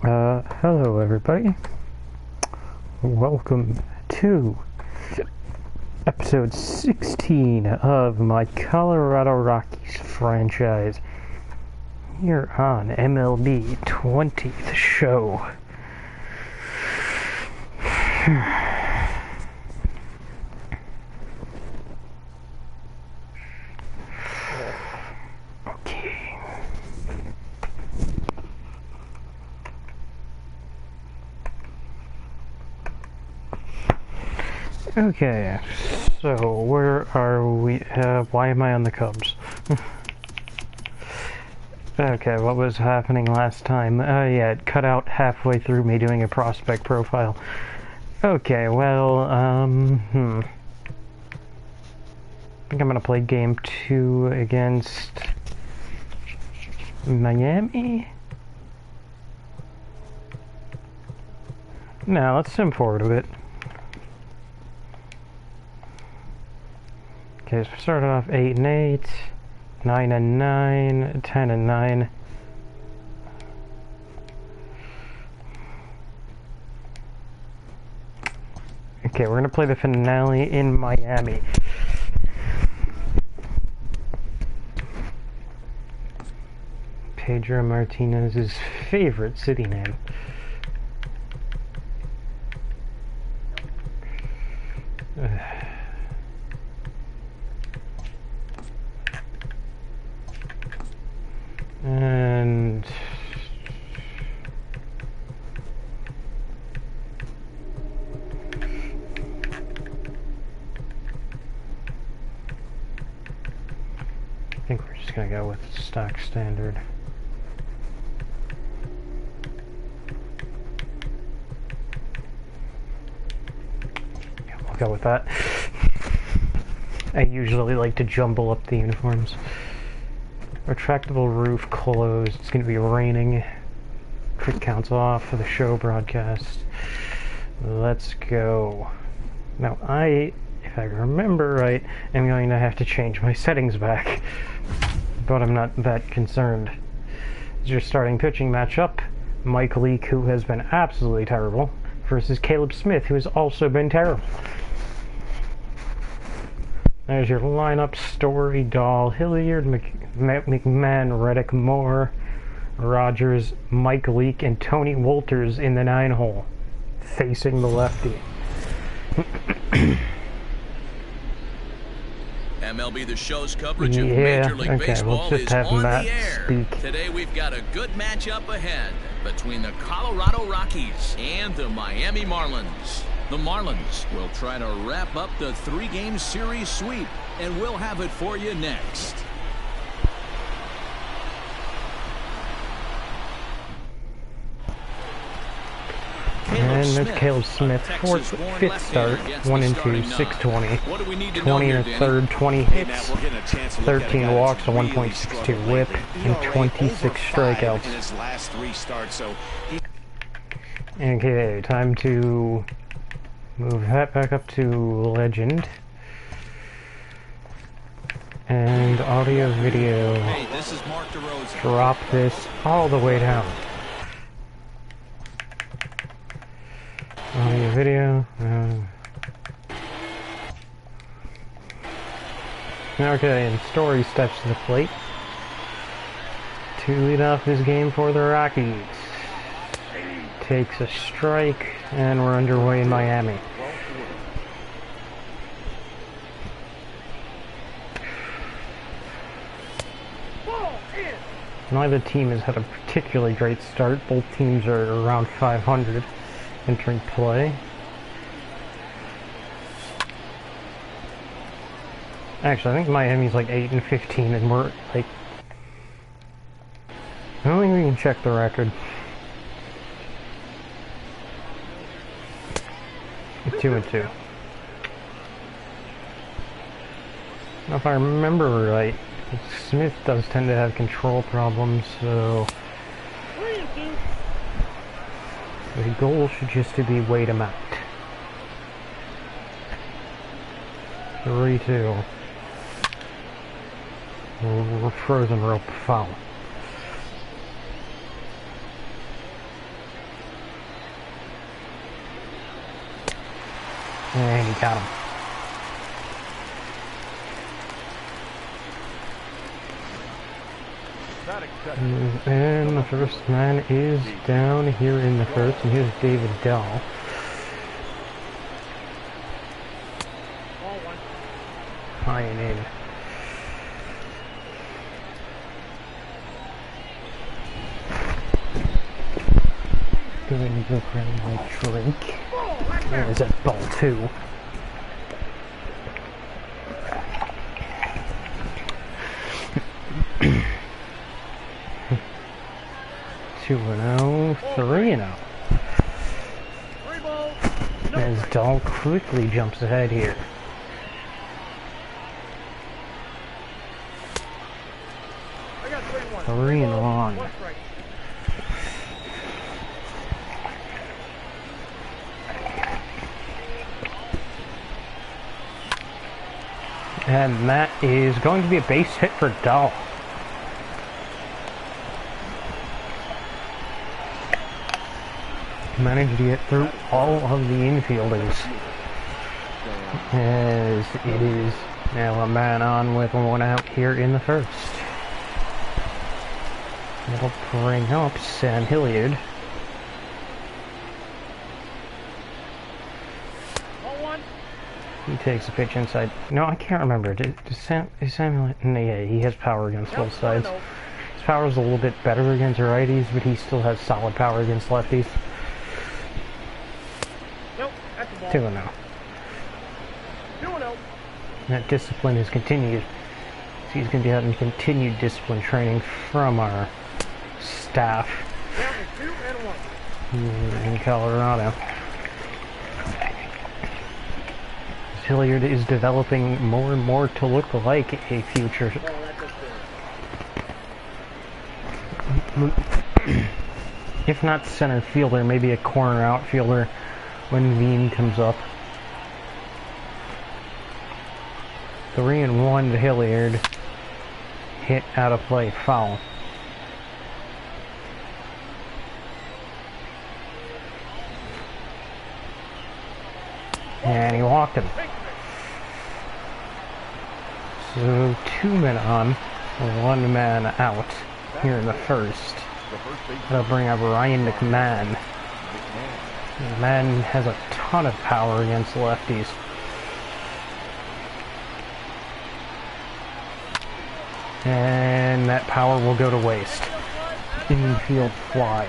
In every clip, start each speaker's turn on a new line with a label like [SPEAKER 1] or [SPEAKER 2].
[SPEAKER 1] Hello everybody. Welcome to episode 16 of my Colorado Rockies franchise here on MLB 20th show. Okay, so where are we? Why am I on the Cubs? Okay, what was happening last time? Yeah, it cut out halfway through me doing a prospect profile. Okay, well, I think I'm gonna play game 2 against Miami? Now, let's sim forward a bit. Okay, so we started off 8-8, 9-9, 10-9. Okay, we're gonna play the finale in Miami. Pedro Martinez's favorite city name. And I think we're just gonna go with stock standard. Yeah, we'll go with that. I usually like to jumble up the uniforms. Retractable roof closed. It's going to be raining. Crit counts off for the show broadcast. Let's go. Now if I remember right, am going to have to change my settings back. But I'm not that concerned. It's your starting pitching matchup. Mike Leake, who has been absolutely terrible, versus Caleb Smith, who has also been terrible. There's your lineup: Story, Dahl, Hilliard, McMahon, Reddick, Moore, Rogers, Mike Leake, and Tony Wolters in the 9-hole, facing the lefty.
[SPEAKER 2] MLB The Show's coverage of Major League Baseball is on the air. Today we've got a good matchup ahead between the Colorado Rockies and the Miami Marlins. The Marlins will try to wrap up the 3-game series sweep, and we'll have it for you next.
[SPEAKER 1] And there's Caleb Smith, fifth start, 1-2, 620, 20 in the third, 20 hits, 13 walks, a 1.62 whip, and 26 strikeouts. Okay, time to move that back up to legend. And audio video. Drop this all the way down. Audio video. Okay, and Story steps to the plate to lead off this game for the Rockies. Takes a strike, and we're underway in Miami. Neither team has had a particularly great start. Both teams are around 500 entering play. Actually, I think Miami's like 8-15, and we're like, I don't think we can check the record. 2-2. Now, if I remember right, Smith does tend to have control problems, so the goal should just be wait him out. 3-2. Frozen rope foul. And he got him. And the first man is down here in the first, and here's David Dahl. High and in. Going to go grab my drink. There's that ball too. Two and 0, 3 and 0. As Dahl quickly jumps ahead here. Three and 1. And that is going to be a base hit for Dahl. Managed to get through all of the infielders. As it is now a man on with one out here in the first. That'll bring up Sam Hilliard. He takes a pitch inside. No, I can't remember. Is Sam Hilliard? Yeah, he has power against both sides. His power is a little bit better against righties, but he still has solid power against lefties. 2 and 0. That discipline has continued. So he's going to be having continued discipline training from our staff in Colorado. Hilliard is developing more and more to look like a future. If not center fielder, maybe a corner outfielder when Veen comes up. 3 and 1 to Hilliard. Hit out of play, foul. And he walked him. So 2 men on, 1 man out here in the first. That'll bring up Ryan McMahon. McMahon has a ton of power against lefties. And that power will go to waste. Infield fly.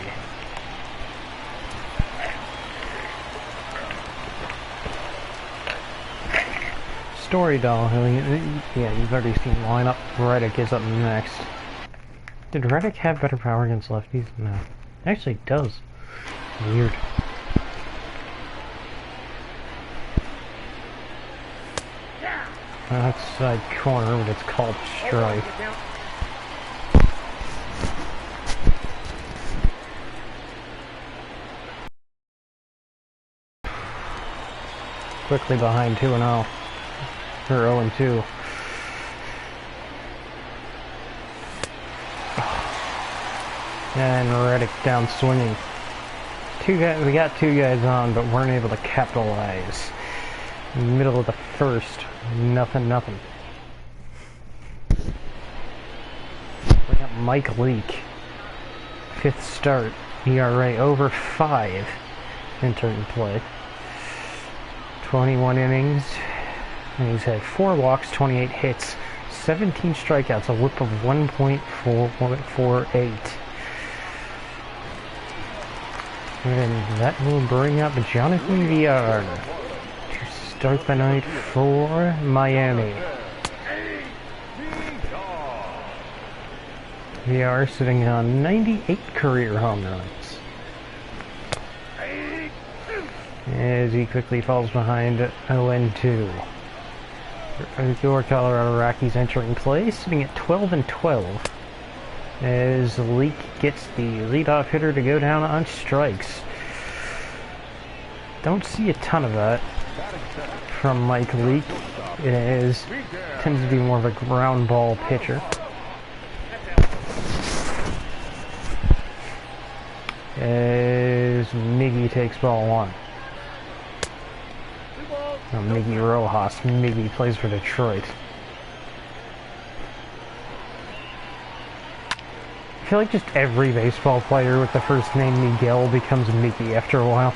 [SPEAKER 1] Story Doll, yeah, you've already seen lineup. Reddick is up next. Did Reddick have better power against lefties? No. Actually, it does. Weird. Outside corner, but it's called strike. Quickly behind 2 and 0. Or 0 and 2. And Reddick down swinging. We got 2 guys on, but weren't able to capitalize. In the middle of the first, nothing. We got Mike Leake. 5th start, ERA over 5. Entering play. 21 innings. And he's had 4 walks, 28 hits, 17 strikeouts, a whip of 1.48. And that will bring up Jonathan Villar to start the night for Miami. Villar sitting on 98 career home runs. As he quickly falls behind 0-2. Your Colorado Rockies entering play, sitting at 12 and 12. As Leake gets the leadoff hitter to go down on strikes. Don't see a ton of that from Mike Leake. Tends to be more of a ground ball pitcher. As Miggy takes ball 1. Mickey Rojas. Mickey plays for Detroit. I feel like just every baseball player with the first name Miguel becomes Mickey after a while.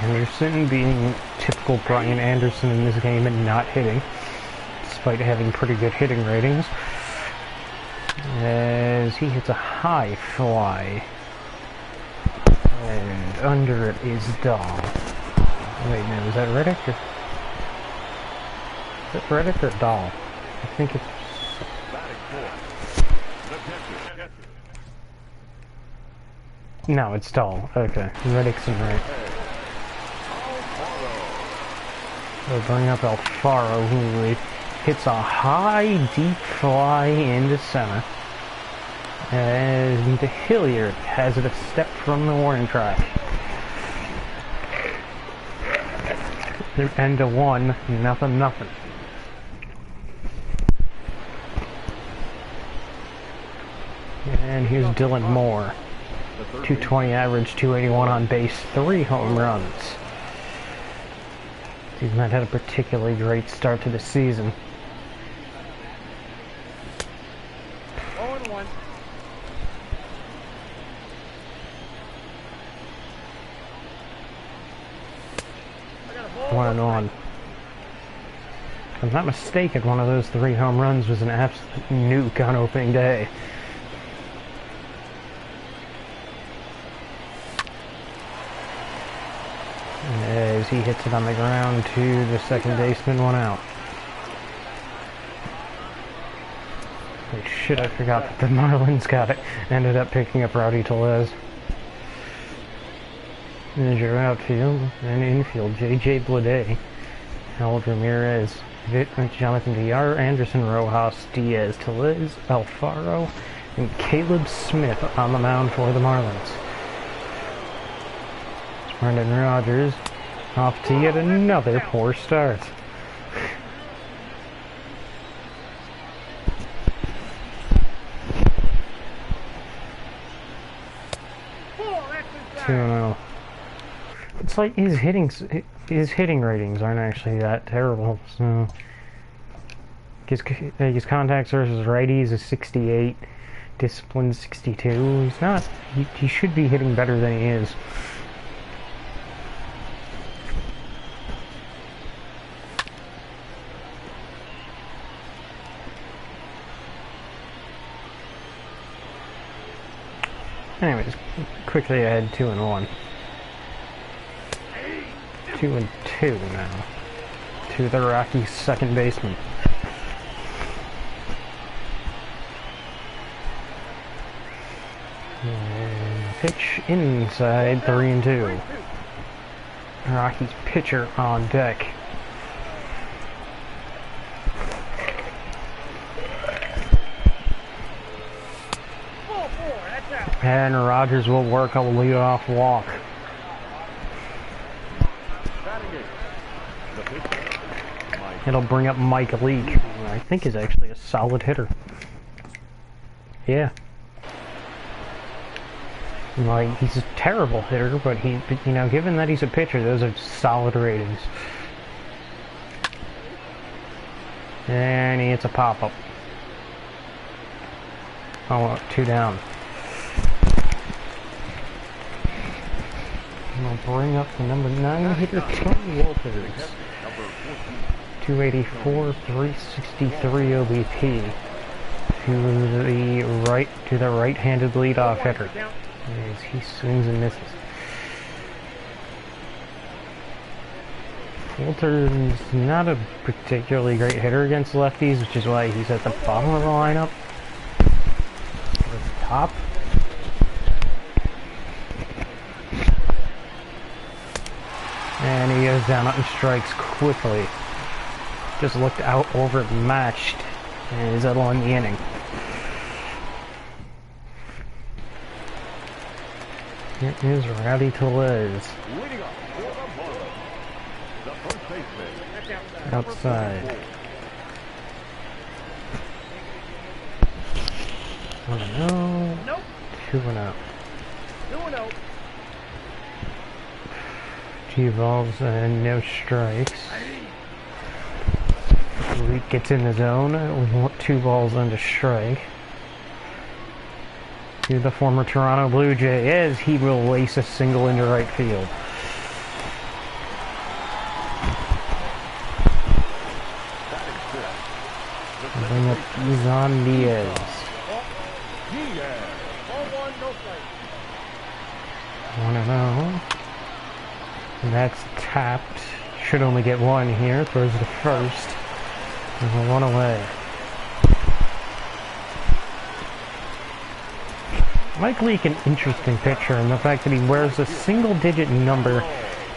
[SPEAKER 1] Anderson being typical Brian Anderson in this game and not hitting, despite having pretty good hitting ratings, as he hits a high fly, and under it is Dahl. Wait, no, is that Reddick or... Is it Reddick or Dahl? I think it's... No, it's Dahl. Okay, Reddick's in right. We'll bring up Alfaro, who hits a high, deep fly into center. And Hilliard has it a step from the warning track. End of 1, nothing. And here's Dylan Moore. 220 average, 281 on base, 3 home runs. He's not had a particularly great start to the season.
[SPEAKER 3] 0-1.
[SPEAKER 1] 1-1. If I'm not mistaken, one of those 3 home runs was an absolute nuke on opening day. As he hits it on the ground to the second baseman, 1 out. Oh, shit, I forgot that the Marlins got it. Ended up picking up Rowdy Tellez. There's your outfield and infield. J.J. Bleday, Harold Ramirez, Jonathan Villar, Anderson, Rojas, Diaz, Tellez, Alfaro, and Caleb Smith on the mound for the Marlins. Brendan Rodgers off to yet another poor start. It's like his hitting ratings aren't actually that terrible. So his contacts versus righties is 68, discipline 62. He's not. He should be hitting better than he is. Anyways, quickly ahead 2-1. 2-2 now. To the Rockies' second baseman. And pitch inside 3-2. Rockies pitcher on deck. And Rodgers will work a leadoff walk. It'll bring up Mike Leake, who I think is actually a solid hitter. Yeah. Like, he's a terrible hitter, but you know, given that he's a pitcher, those are solid ratings. And he hits a pop-up. Oh, 2 down. And I'll bring up the number 9 hitter, Tony Walters. 284, 363 OBP. To the right-handed leadoff hitter. As he swings and misses. Walters is not a particularly great hitter against lefties, which is why he's at the bottom of the lineup. Or the top. And he goes down and strikes quickly. Just looked out overmatched and is out on the inning. Here is Rowdy Tellez. Outside. 1-0.
[SPEAKER 3] Nope.
[SPEAKER 1] 2-0.
[SPEAKER 3] 2-0.
[SPEAKER 1] 2 balls and no strikes. Leak gets in the zone. 2 balls and a strike. To the former Toronto Blue Jay as he will lace a single into right field. Bring up Izan Diaz. 1-0. And that's tapped. Should only get 1 here. Throws to first. And 1 away. Mike Leake, an interesting pitcher, and the fact that he wears a single-digit number,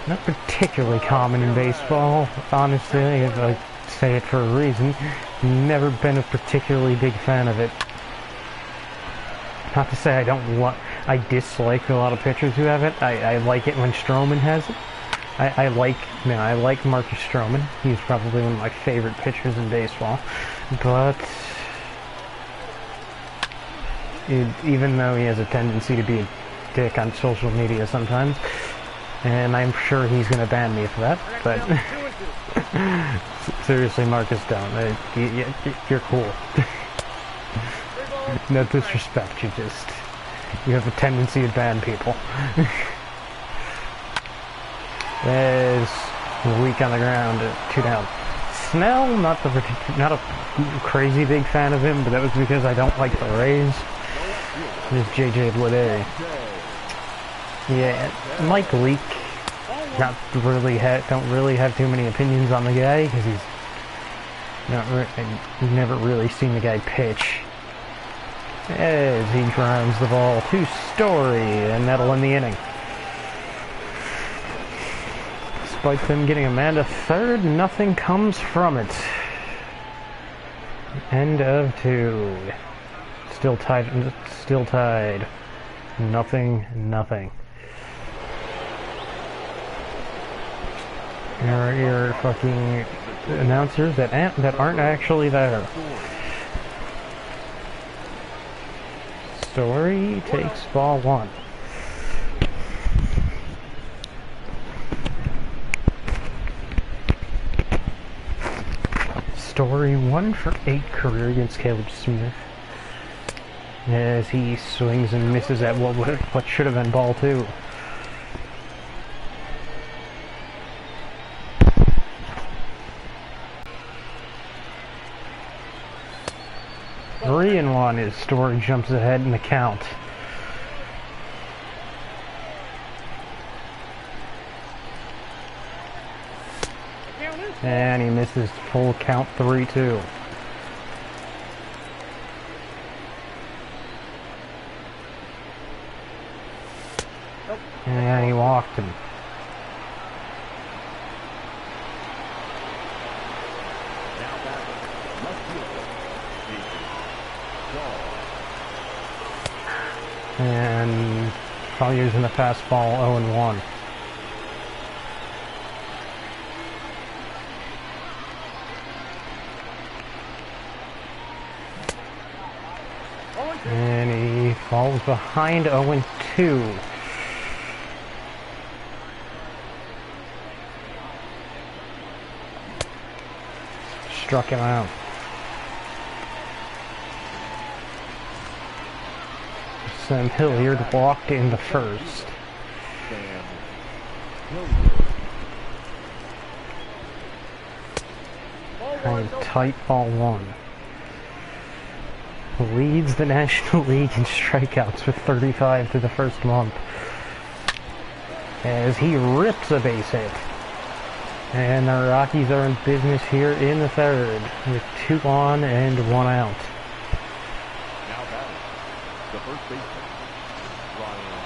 [SPEAKER 1] not particularly common in baseball. Honestly, if I say it for a reason, never been a particularly big fan of it. Not to say I dislike a lot of pitchers who have it. I like it when Stroman has it. I like Marcus Stroman. He's probably one of my favorite pitchers in baseball. But even though he has a tendency to be a dick on social media sometimes, and I'm sure he's going to ban me for that, but seriously, Marcus, don't. You're cool. No disrespect, you have a tendency to ban people. There's Leak on the ground, 2 down. Snell, not a crazy big fan of him, but that was because I don't like the Rays. There's JJ Bleday. Yeah, Mike Leake, don't really have too many opinions on the guy because I've never really seen the guy pitch. As he grounds the ball to Story, and that'll end the inning. Despite them getting a man to third, nothing comes from it. End of 2. Still tied. Nothing. Your fucking announcers that aren't actually there. Story takes ball 1. Story 1 for 8 career against Caleb Smith. As he swings and misses at what should have been ball 2. Three and 1 as Story jumps ahead in the count. And he misses full count 3-2. And he walked him. And probably using the fastball 0-1. And he falls behind 0-2. Struck him out. Sam Hilliard walked in the first. And tight ball 1. Leads the National League in strikeouts with 35 through the first month. As he rips a base hit. And the Rockies are in business here in the third with 2 on and 1 out.
[SPEAKER 3] Now batting, the first baseman, Ryan.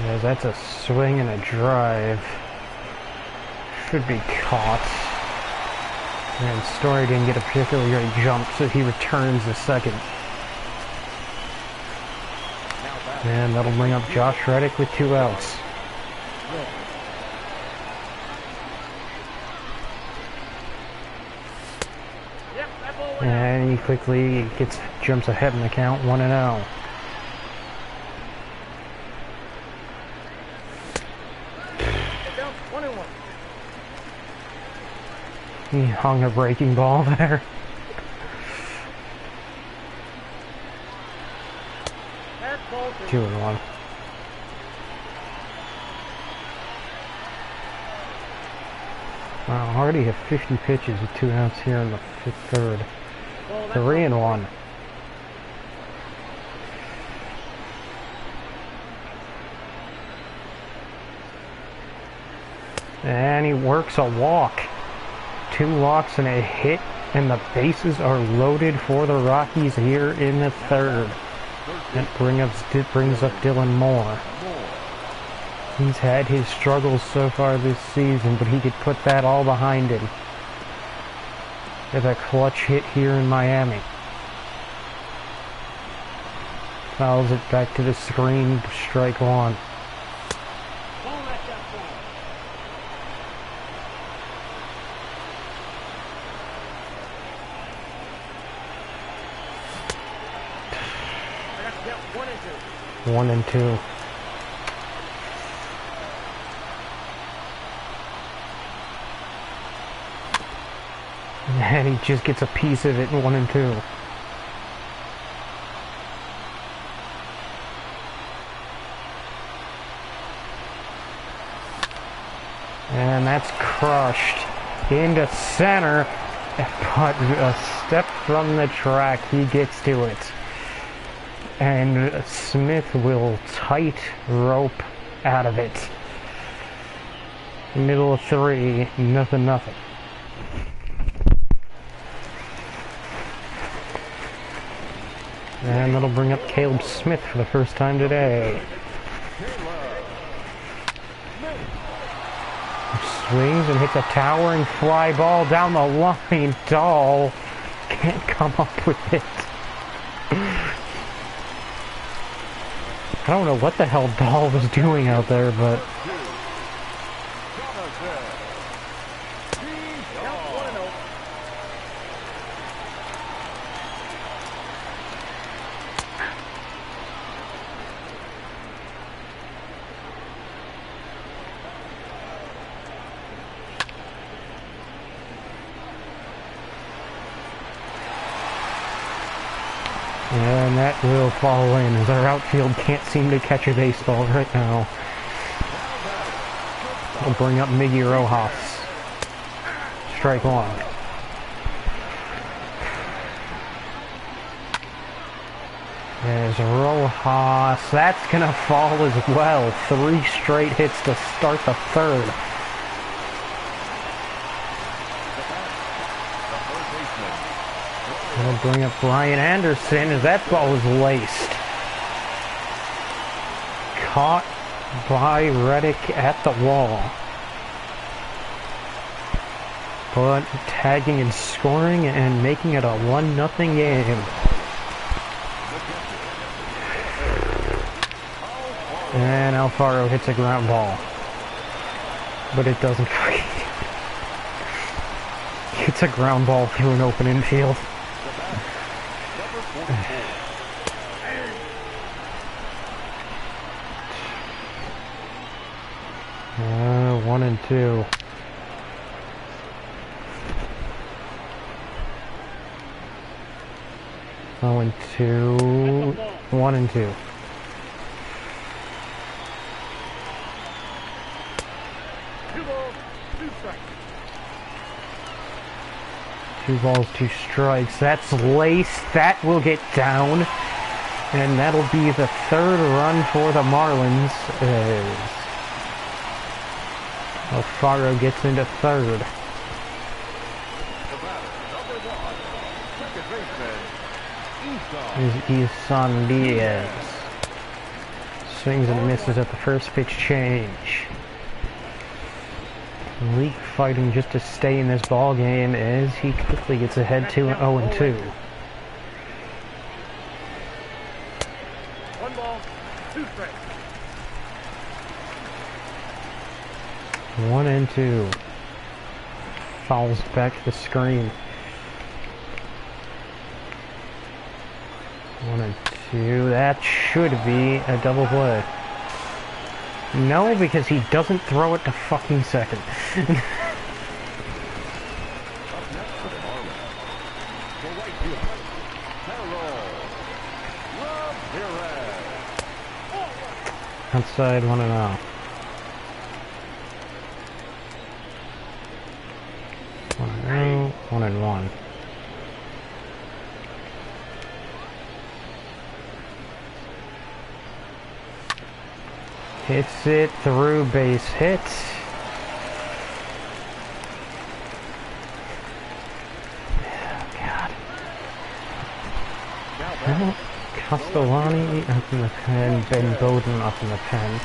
[SPEAKER 1] As that's a swing and a drive. Should be caught. And Story didn't get a particularly great jump, so he returns the second. And that'll bring up Josh Reddick with 2 outs. And he quickly jumps ahead in the count, 1-0. He hung a breaking ball there. Two and one. Wow, already have 50 pitches with 2 outs here in the third. 3-1. And he works a walk. 2 walks and a hit, and the bases are loaded for the Rockies here in the third. That brings up Dylan Moore. He's had his struggles so far this season, but he could put that all behind him with a clutch hit here in Miami. Fouls it back to the screen, strike one. One and two. And he just gets a piece of it in 1 and 2. And that's crushed into center, but a step from the track, he gets to it. And Smith will tight rope out of it. Middle of 3, nothing. And that'll bring up Caleb Smith for the first time today. Swings and hits a towering fly ball down the line. Dahl can't come up with it. I don't know what the hell Dahl was doing out there, but... And that will fall in, as our outfield can't seem to catch a baseball right now. We'll bring up Miggy Rojas. Strike one. There's Rojas. That's gonna fall as well. 3 straight hits to start the third. We'll bring up Brian Anderson as that ball is laced. Caught by Reddick at the wall. But tagging and scoring and making it a 1-0 game. And Alfaro hits a ground ball. But it doesn't. It's a ground ball through an open infield. 1 and 2. Oh, and 2. 1 and 2. Two balls, 2 strikes. That's laced. That will get down. And that'll be the 3rd run for the Marlins. Alfaro gets into 3rd. Is Isan Diaz. Swings and misses at the first pitch change. Leak fighting just to stay in this ball game as he quickly gets ahead to 0 and 2.
[SPEAKER 3] 1 ball, 2 strikes.
[SPEAKER 1] 1 and 2. Fouls back to the screen. 1 and 2. That should be a double play. No, because he doesn't throw it to fucking second. Outside 1-0. 1-0, 1-1. Hits it through, base hit. Oh, God. Well, Castellani up in the pen, Ben Bowden up in the pen.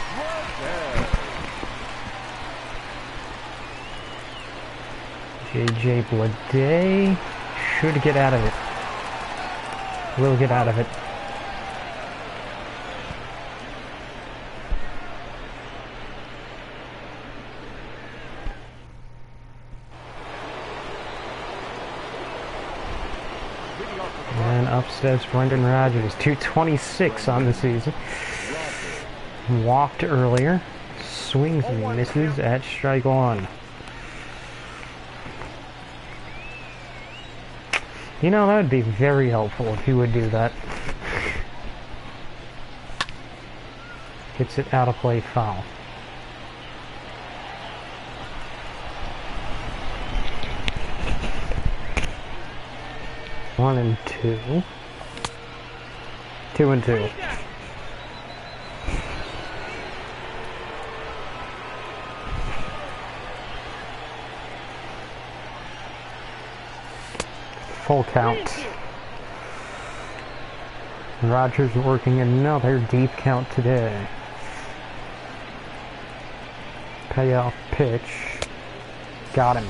[SPEAKER 1] JJ Bleday should get out of it. Will get out of it. And up steps Brendan Rodgers, 226 on the season. Walked earlier. Swings and misses at strike 1. You know, that would be very helpful if he would do that. Hits it out of play, foul. One and 2. 2 and 2. Full count. Rodgers working another deep count today. Payoff pitch. Got him.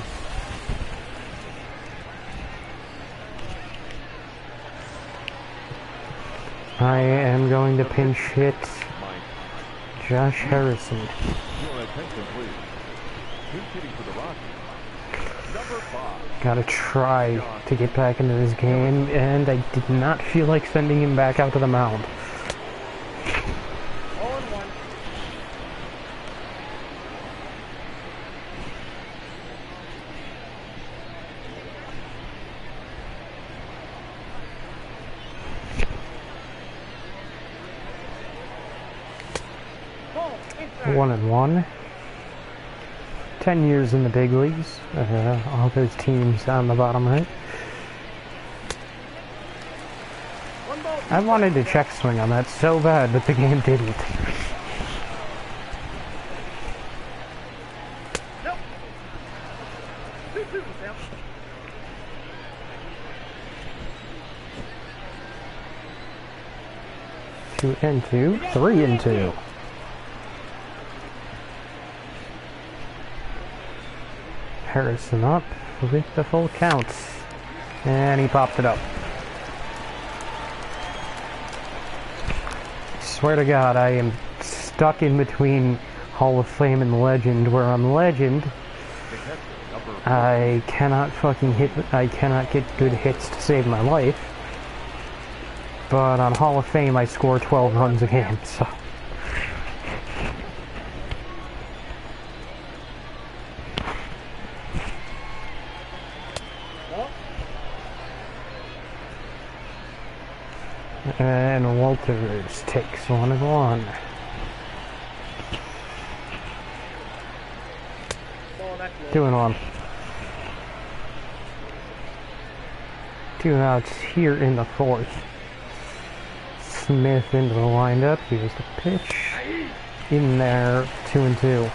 [SPEAKER 1] I am going to pinch hit Josh Harrison. Gotta try to get back into this game, and I did not feel like sending him back out to the mound. One and 1. 10 years in the big leagues. All those teams on the bottom right. I wanted to check swing on that so bad, but the game didn't. Two and 2, 3 and 2. Harrison up with the full counts, and he popped it up. Swear to God, I am stuck in between Hall of Fame and Legend, where on Legend, I cannot fucking hit, I cannot get good hits to save my life, but on Hall of Fame, I score 12 runs a game, so. And Walters takes 1 and 1. Two and 1. 2 outs here in the 4th. Smith into the windup. Here's the pitch. In there, 2 and 2.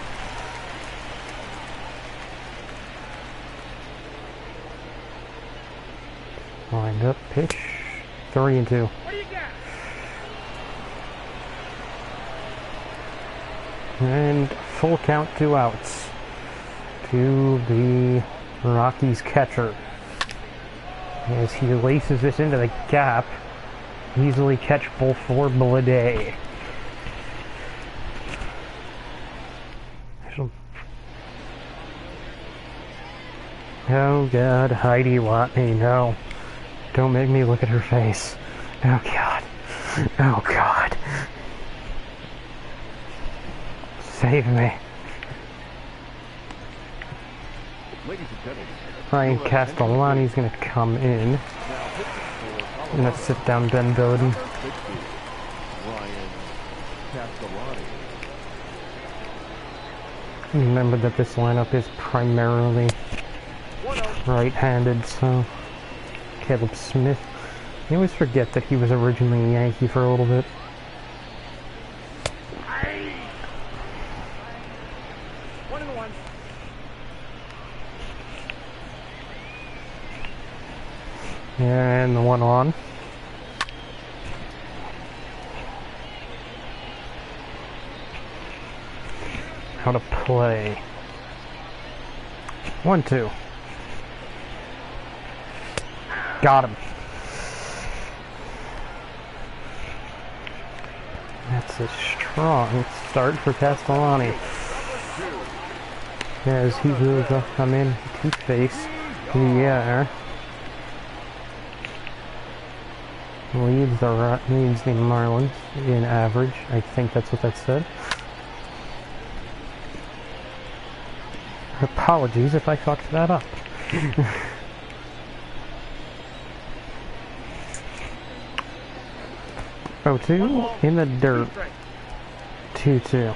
[SPEAKER 1] Windup, pitch. 3 and 2. And full count, 2 outs to the Rockies catcher as he laces this into the gap. Easily catchable for Bleday. Oh God, Heidi Watney, no. Don't make me look at her face. Oh God. Oh God. Save me.
[SPEAKER 3] Ladies and gentlemen,
[SPEAKER 1] Ryan Castellani's gonna come in. I'm gonna sit down Ben Bowden.
[SPEAKER 3] Ryan Castellani.
[SPEAKER 1] Remember that this lineup is primarily right-handed, so Caleb Smith. I always forget that he was originally a Yankee for a little bit. And the 1-on. How to play. 1-2. Got him. That's a strong start for Castellani. As he will come in to face the air. Leads the Marlins in average. I think that's what that said. Apologies if I fucked that up. 0-2 in the dirt. 2-2.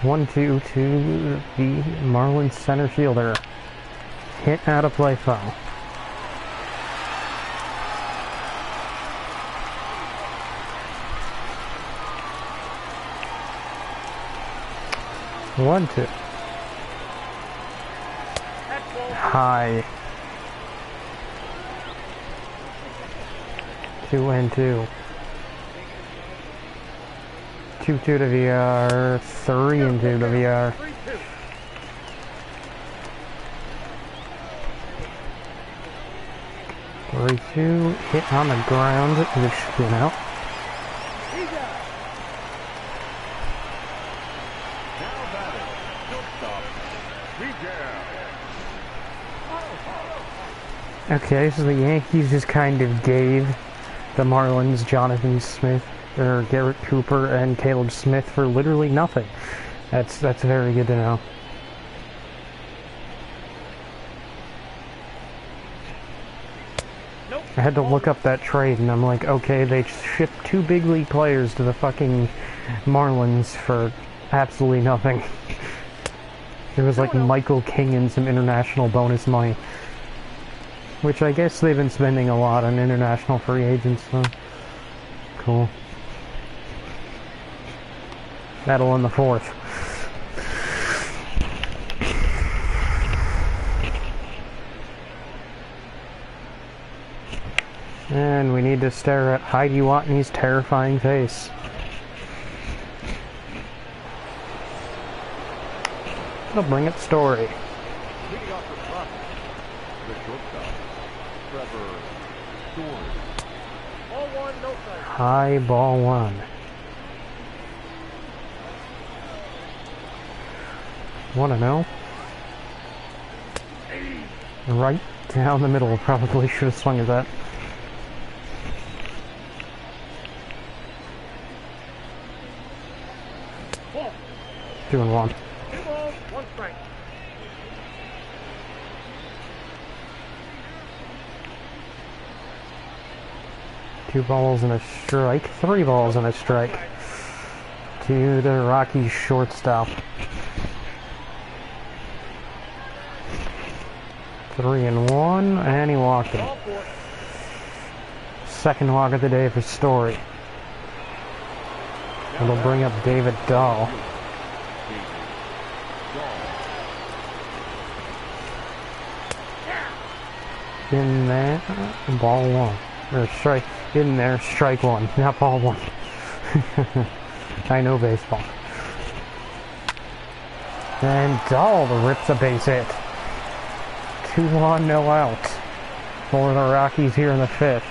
[SPEAKER 1] One-two to the Marlins center fielder. Hit out of play foul. One-two. High. 2-2. 2-2 to VR, 3-2 to VR. 3-2, hit on the ground, the spin out. Okay, so the Yankees just kind of gave the Marlins Jonathan Smith, or Garrett Cooper and Caleb Smith for literally nothing. That's very good to know. Nope. I had to look up that trade, and I'm like, okay, they shipped 2 big league players to the fucking Marlins for absolutely nothing. It was like Michael King and some international bonus money. Which I guess they've been spending a lot on international free agents, so cool. Battle in the 4th. And we need to stare at Heidi Watney's terrifying face. It'll bring it Story. High ball 1. Want to know? Right down the middle. Probably should have swung at that. Two and 1.
[SPEAKER 3] 2 balls, 1 strike.
[SPEAKER 1] Two balls and a strike. 3 balls and a strike. To the Rockies shortstop. 3-1, and he walked him. Second walk of the day for Story. It'll bring up David Dahl. In there, ball 1. Or strike, in there, strike 1, not ball 1. I know baseball. And Dahl rips a base hit. 2-1, no out for the Rockies here in the 5th.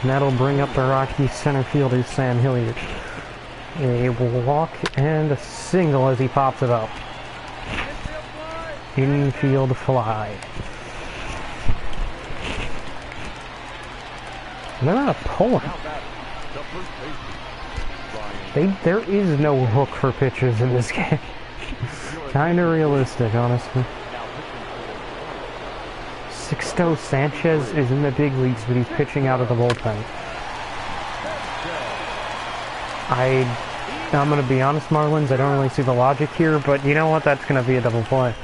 [SPEAKER 1] And that'll bring up the Rockies center fielder Sam Hilliard. A walk and a single as he pops it up. infield fly. They're not pulling. There is no hook for pitchers in this game. Kinda realistic, honestly. Sixto Sanchez is in the big leagues, but he's pitching out of the bullpen. I'm gonna be honest, Marlins, I don't really see the logic here, but you know what? That's gonna be a double play.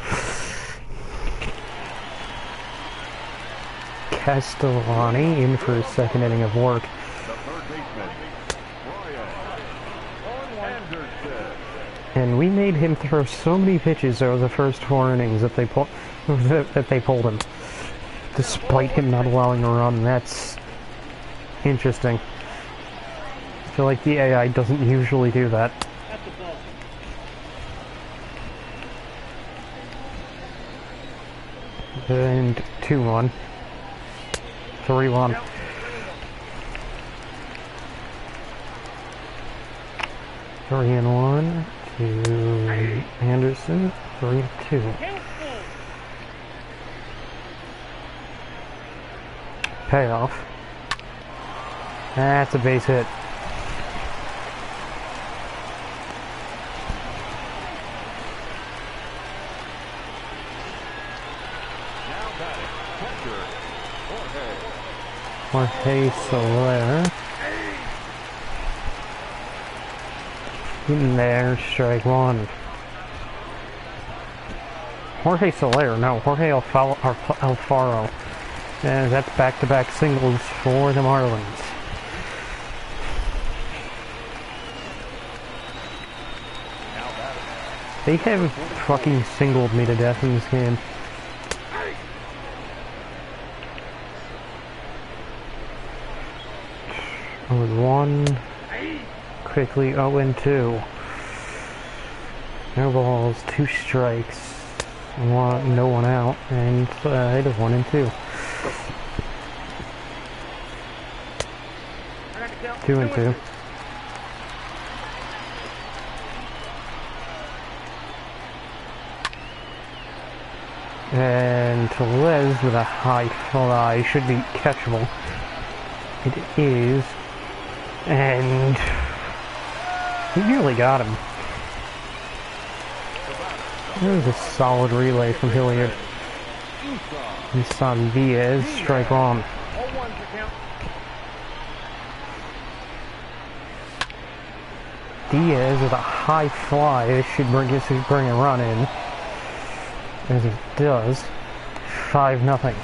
[SPEAKER 1] Castellani in for his second inning of work. And we made him throw so many pitches over the first 4 innings that they pulled him, despite him not allowing a run. That's interesting. I feel like the AI doesn't usually do that. And 2-1. 3-1. Three and 1 to Anderson. 3-2. Payoff. That's a base hit. Jorge Soler. In there, strike one. Jorge Soler, no, Jorge Alfaro. And that's back-to-back singles for the Marlins. They have fucking singled me to death in this game. One, quickly 0-2. No balls, 2 strikes, no one out, and it is 1-2. 2-2. And Tellez with a high fly should be catchable. It is. And he nearly got him. It was a solid relay from Hilliard. Nissan Diaz, strike one. Diaz with a high fly. This should bring a run in. As it does. 5-0.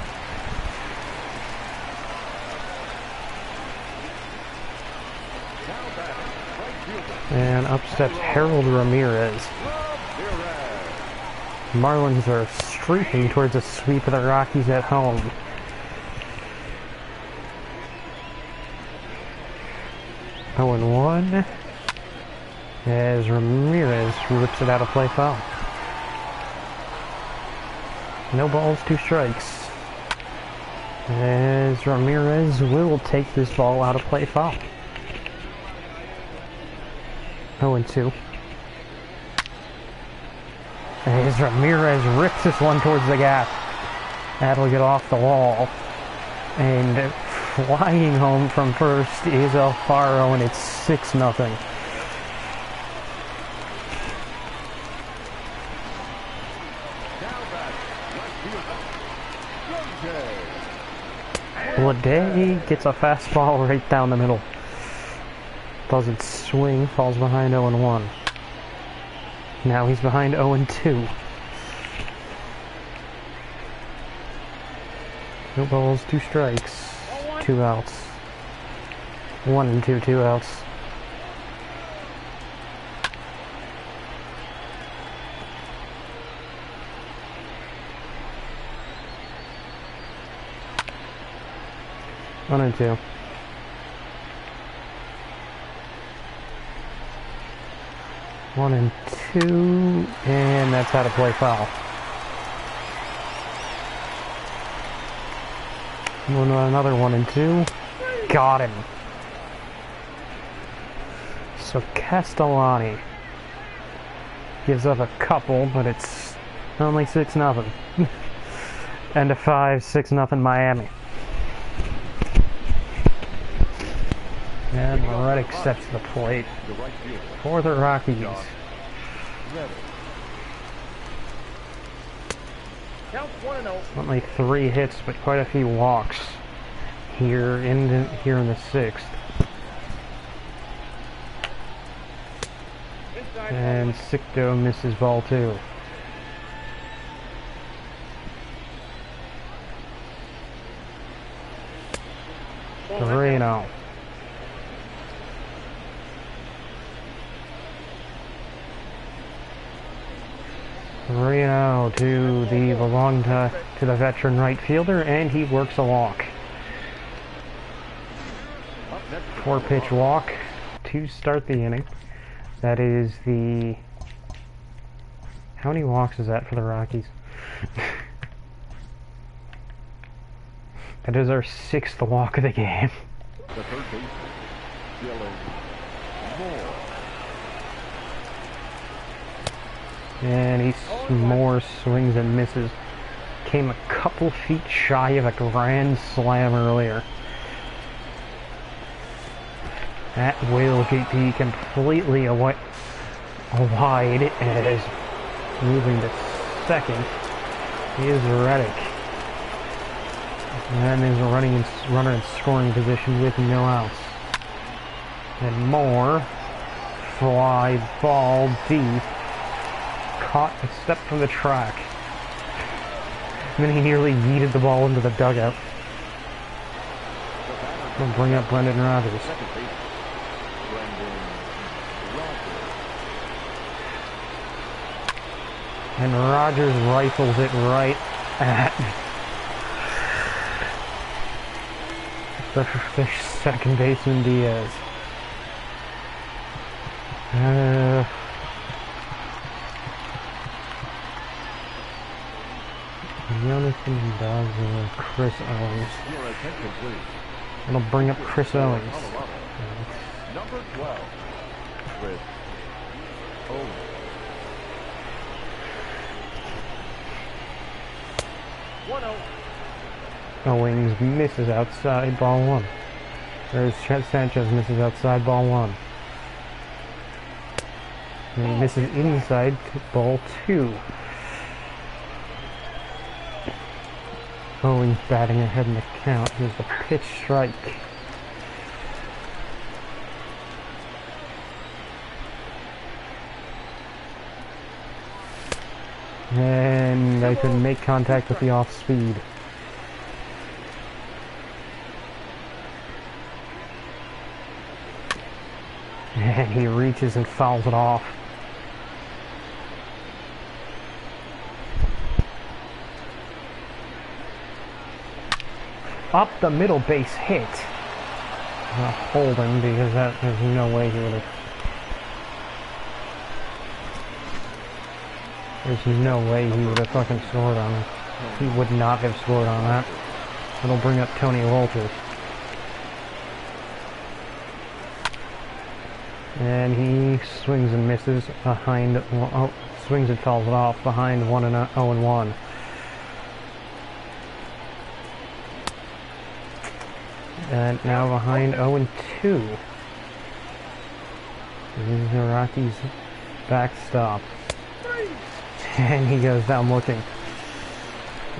[SPEAKER 1] And up steps Harold Ramirez. Marlins are streaking towards a sweep of the Rockies at home. Oh, and 1 as Ramirez rips it out of play foul. No balls, 2 strikes. As Ramirez will take this ball out of play foul. 0-2. As Ramirez rips this one towards the gap. That'll get off the wall. And flying home from first is Alfaro, and it's 6-0. Leday gets a fastball right down the middle. Doesn't swing, falls behind 0-1. Now he's behind 0-2. No balls, 2 strikes, 2 outs. 1-2, 2 outs. One and 2. One and 2, and that's how to play foul. Another 1 and 2. Got him. So Castellani gives up a couple, but it's Only 6-0. End of 5, 6-0 Miami. And Reddick steps to the plate for the Rockies. Only 3 hits, but quite a few walks here in the 6th. And Sicto misses ball 2. Reno. Reno to the belong to the veteran right fielder, and he works a walk. 4-pitch walk to start the inning. That is the... How many walks is that for the Rockies? That is our 6th walk of the game.
[SPEAKER 3] The third baseman, Dylan Moore.
[SPEAKER 1] And Moore swings and misses. Came a couple feet shy of a grand slam earlier. That will be completely wide, and it is moving to second. Is Reddick. And there's a runner in scoring position with no outs. And Moore, fly ball deep, caught a step from the track. And then he nearly yeeted the ball into the dugout. We'll bring up Brendan Rodgers. And Rodgers rifles it right at the second baseman Diaz. Jonathan Daza, Chris Owens. It'll bring up Chris Owens.
[SPEAKER 3] Number 12, Chris Owens.
[SPEAKER 1] Owens misses outside, ball 1. There's Chet Sanchez misses outside, ball 1. And he misses inside, ball 2. Owens batting ahead in the count. Here's the pitch strike. And I can make contact with the off speed. And he reaches and fouls it off. Up the middle base hit. Holding, because there's no way he would have. There's no way he would have fucking scored on it. He would not have scored on that. It'll bring up Tony Wolters. And he swings and misses behind. Swings and fouls it off behind 0-1. And now behind 0-2. This is the Rockies' backstop. And he goes down looking.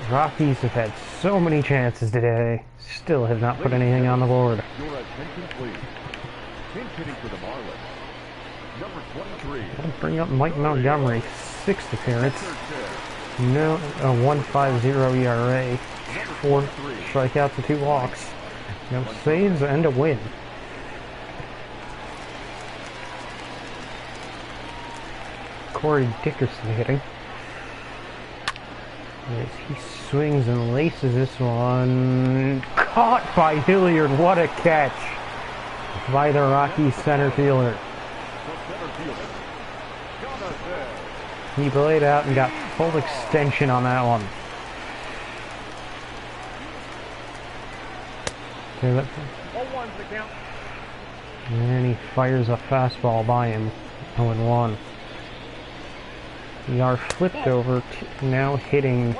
[SPEAKER 1] The Rockies have had so many chances today, still have not put anything on the board.
[SPEAKER 3] Your attention, please. Pinch hitting for the Marlins. Number 23.
[SPEAKER 1] I'll bring up Mike Montgomery, 6th appearance. No, a 1.50 ERA, 4 strikeouts and 2 walks. No saves and a win. Corey Dickerson hitting. As he swings and laces this one. Caught by Hilliard. What a catch by the Rockies center fielder. He played out and got full extension on that one. And he fires a fastball by him. 0-1. We are flipped over to now hitting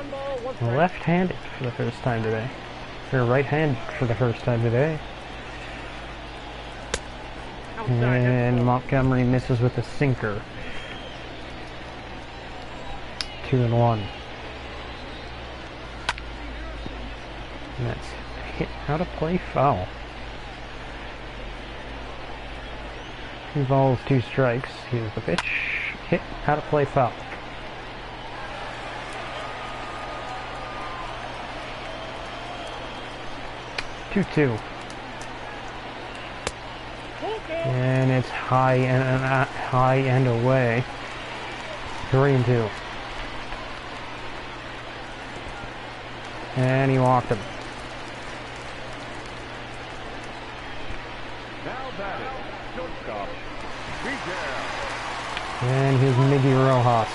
[SPEAKER 1] left-handed for the first time today. Or right-handed for the first time today. And Montgomery misses with a sinker. 2-1. And that's hit out of play foul. 2 balls, 2 strikes. Here's the pitch. Hit out of play foul. Two. And it's high and away. 3-2. And he walked him.
[SPEAKER 3] Now batting, shortstop, Miguel.
[SPEAKER 1] And here's Miggy Rojas.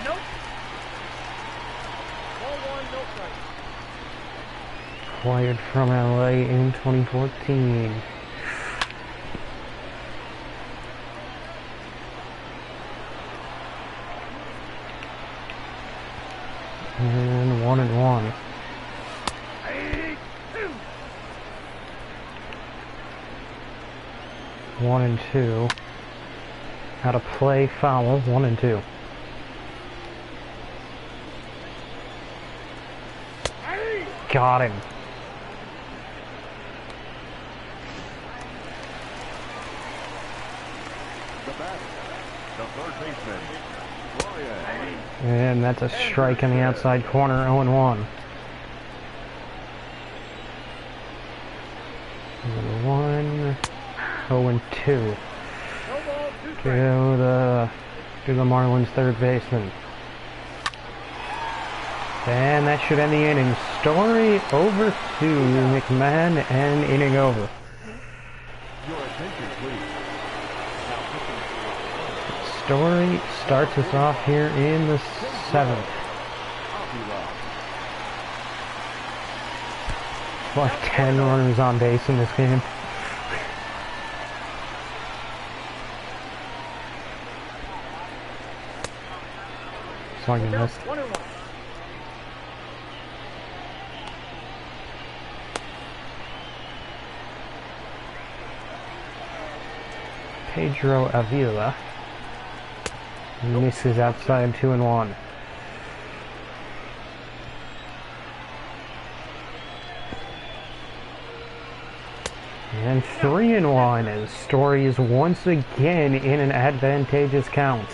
[SPEAKER 4] Nope. Ball 1, no strike.
[SPEAKER 1] Acquired from LA in 2014. And 1-1. 1-2. Out of play foul. 1-2. Got him.
[SPEAKER 3] The batter, the third baseman, Ryan.
[SPEAKER 1] And that's a strike in the outside corner. 0-1. 1, 0-2. To the Marlins third baseman. And that should end the inning. Story over to McMahon and inning over.
[SPEAKER 3] Your attention, please. Now pitching for
[SPEAKER 1] Story starts us off here in the 7th.
[SPEAKER 3] Avila.
[SPEAKER 1] Like 10 runners on base in this game. Swung and missed.
[SPEAKER 4] 1-1.
[SPEAKER 1] Pedro Avila misses outside. 2-1. And 3-1 as Story is once again in an advantageous count.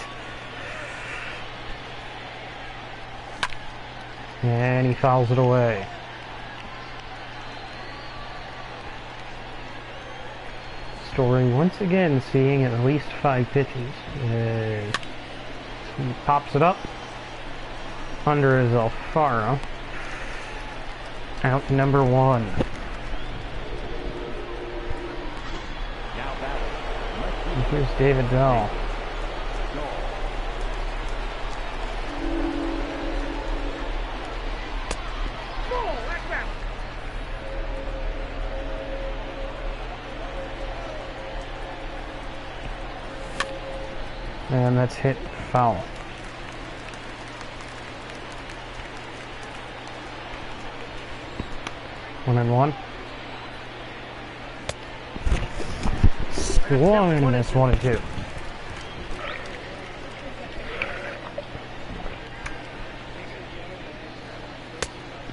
[SPEAKER 1] And he fouls it away. Story once again seeing at least 5 pitches. He pops it up. Under is Alfaro. Out number 1.
[SPEAKER 3] Now batting,
[SPEAKER 1] And here's David Bell. And that's hit foul. One and one. Swung and missed. 1-2.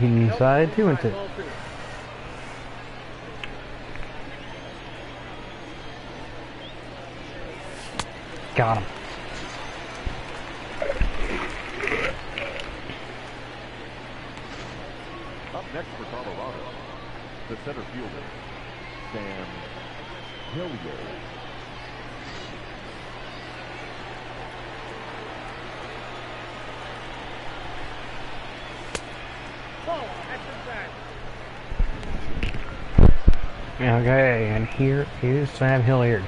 [SPEAKER 1] Inside 2-2. Got him.
[SPEAKER 3] up next for Colorado, the center fielder, Sam Hilliard.
[SPEAKER 1] Okay, and here is Sam Hilliard.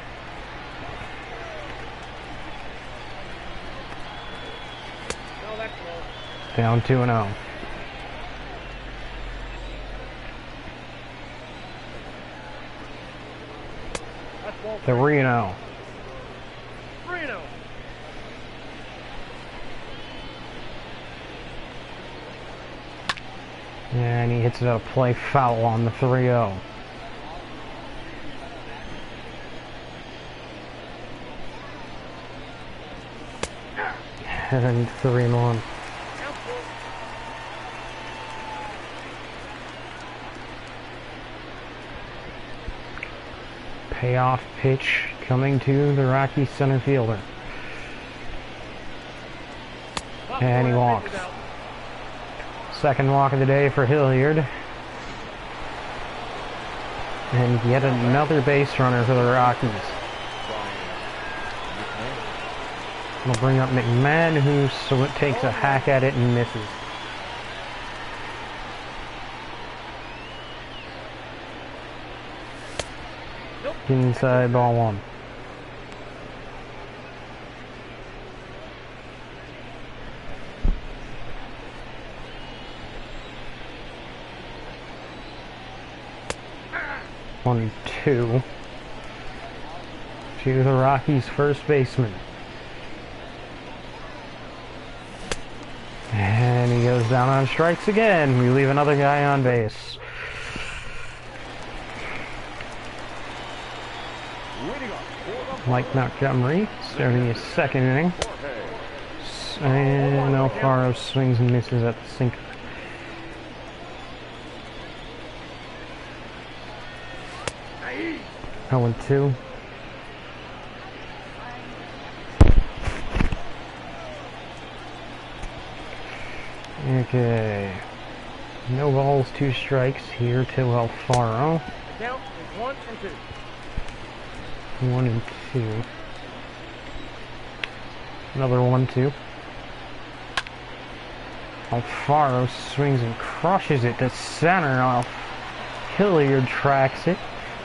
[SPEAKER 1] Down 2-0. The Reno. And he hits it out of play, foul on the 3-0. And 3-1. Payoff pitch coming to the Rockies center fielder. And he walks. Second walk of the day for Hilliard. And yet another base runner for the Rockies. We'll bring up McMahon, who takes a hack at it and misses. Inside ball 1. One, 2 to the Rockies' first baseman. And he goes down on strikes again. We leave another guy on base. Mike Montgomery starting his second inning. And Alfaro swings and misses at the sinker. Oh, and 2. Okay. No balls, 2 strikes here to Alfaro.
[SPEAKER 4] The count is 1 and 2.
[SPEAKER 1] 1 and 2. Another 1-2. Alfaro swings and crushes it to center. Hilliard tracks it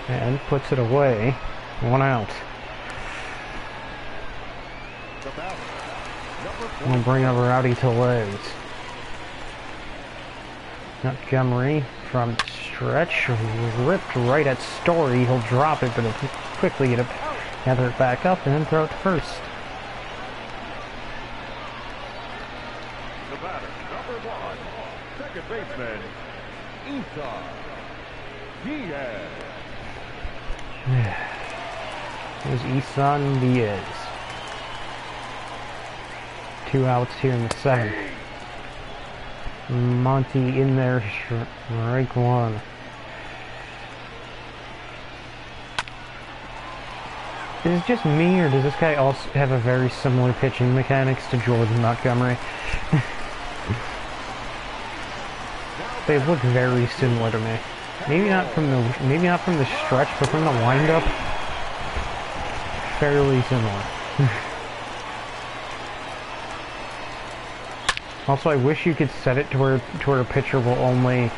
[SPEAKER 1] and puts it away. 1 out. We'll bring up Rowdy Tellez. Montgomery from stretch, ripped right at Story. He'll drop it, but he'll quickly gather it back up and then throw it to first.
[SPEAKER 3] The batter, number 1, second baseman, Diaz.
[SPEAKER 1] There's Isan Diaz. 2 outs here in the 7th. Monty in there, strike 1. Is it just me, or does this guy also have a very similar pitching mechanics to Jordan Montgomery? They look very similar to me. Maybe not from the stretch, but from the windup, fairly similar. Also, I wish you could set it to where a pitcher will only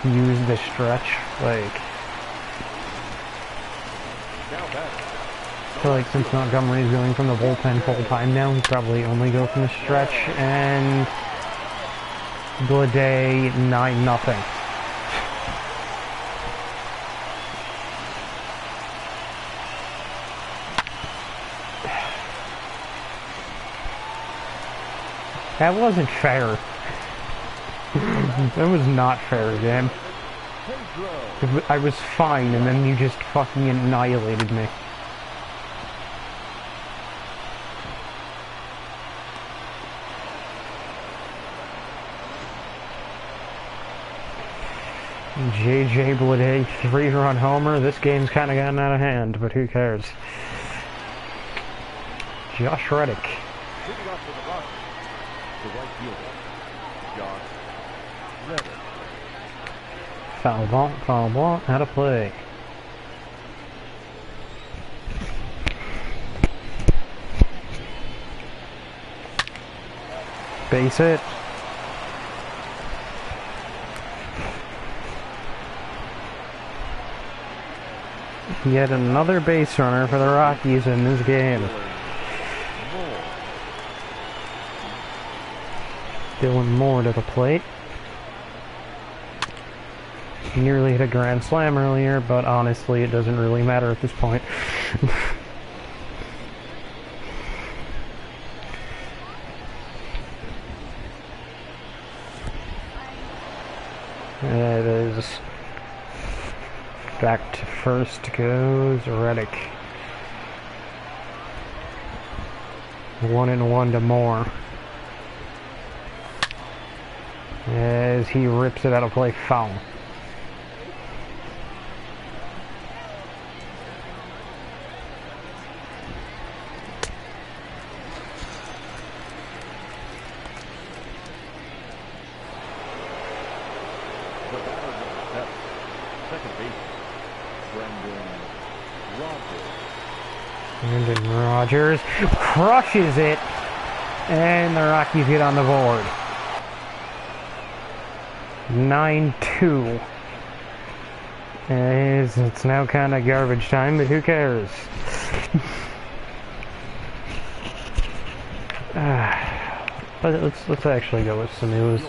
[SPEAKER 1] use the stretch. Like, I feel like since Montgomery is going from the bullpen full time now, he'd probably only go from the stretch. And Bleday 9-0. That wasn't fair. That was not fair, game. I was fine, and then you just fucking annihilated me. JJ Bleday, 3-run homer. This game's kind of gotten out of hand, but who cares? Josh Reddick.
[SPEAKER 3] The right fielder, Josh Reddick.
[SPEAKER 1] Foul ball, out of play. Base hit. Yet another base runner for the Rockies in this game. Dylan Moore to the plate. Nearly hit a grand slam earlier, but honestly it doesn't really matter at this point. It is. Back to first goes Reddick. 1-1 to Moore. As he rips it out of play, foul. Brendan Rogers crushes it, and the Rockies get on the board. 9-2. It's now kind of garbage time, but who cares? But let's actually go with some news.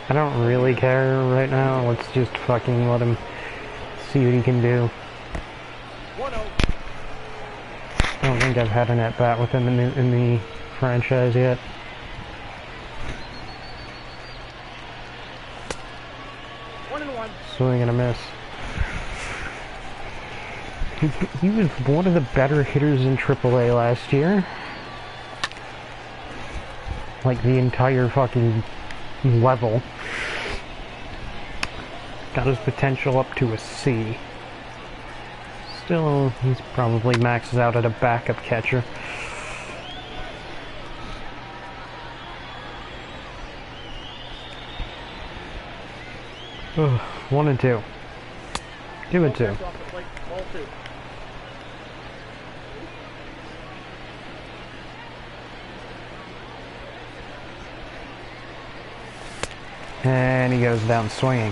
[SPEAKER 1] I don't really care right now. Let's just fucking let him see what he can do. I don't think I've had an at-bat with him in the franchise yet. Swing and a miss. He was one of the better hitters in AAA last year. Like the entire fucking level. Got his potential up to a C. Still, he's probably maxes out at a backup catcher. Ugh, 1-2. 2-2. And he goes down swinging.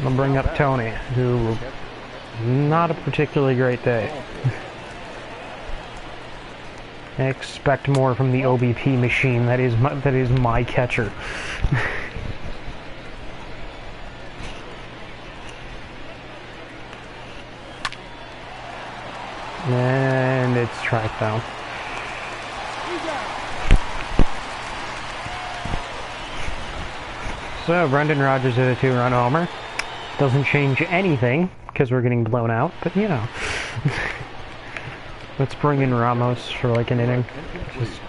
[SPEAKER 1] I'll bring up Tony, who not a particularly great day. I expect more from the OBP machine that is my catcher. And it's strike down. So Brendan Rogers hit a 2-run homer. Doesn't change anything because we're getting blown out, but you know. Let's bring in Ramos for like an inning. Just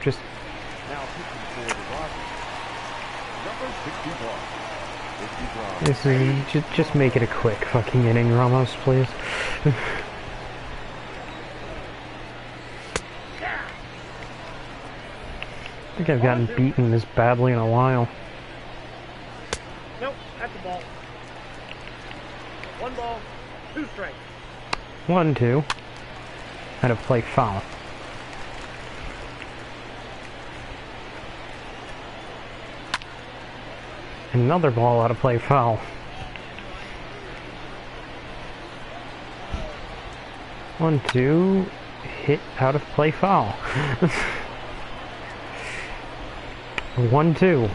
[SPEAKER 1] just make it a quick fucking inning, Ramos, please. I think I've gotten beaten this badly in a while.
[SPEAKER 4] Nope, that's a ball. 1 ball, 2 strikes.
[SPEAKER 1] 1-2. Out of play foul. Another ball out of play foul. 1-2. Hit out of play foul. 1-2.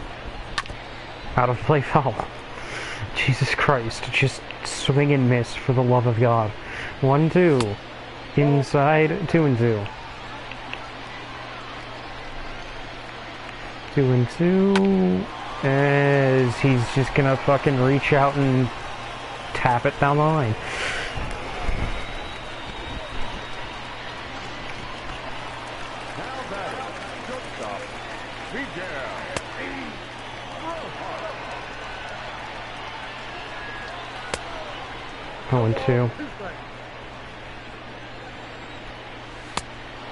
[SPEAKER 1] Out of play foul. Jesus Christ. Just swing and miss for the love of God. 1-2. Inside, 2-2. 2-2. As he's just gonna fucking reach out and tap it down the line. Oh, and 2.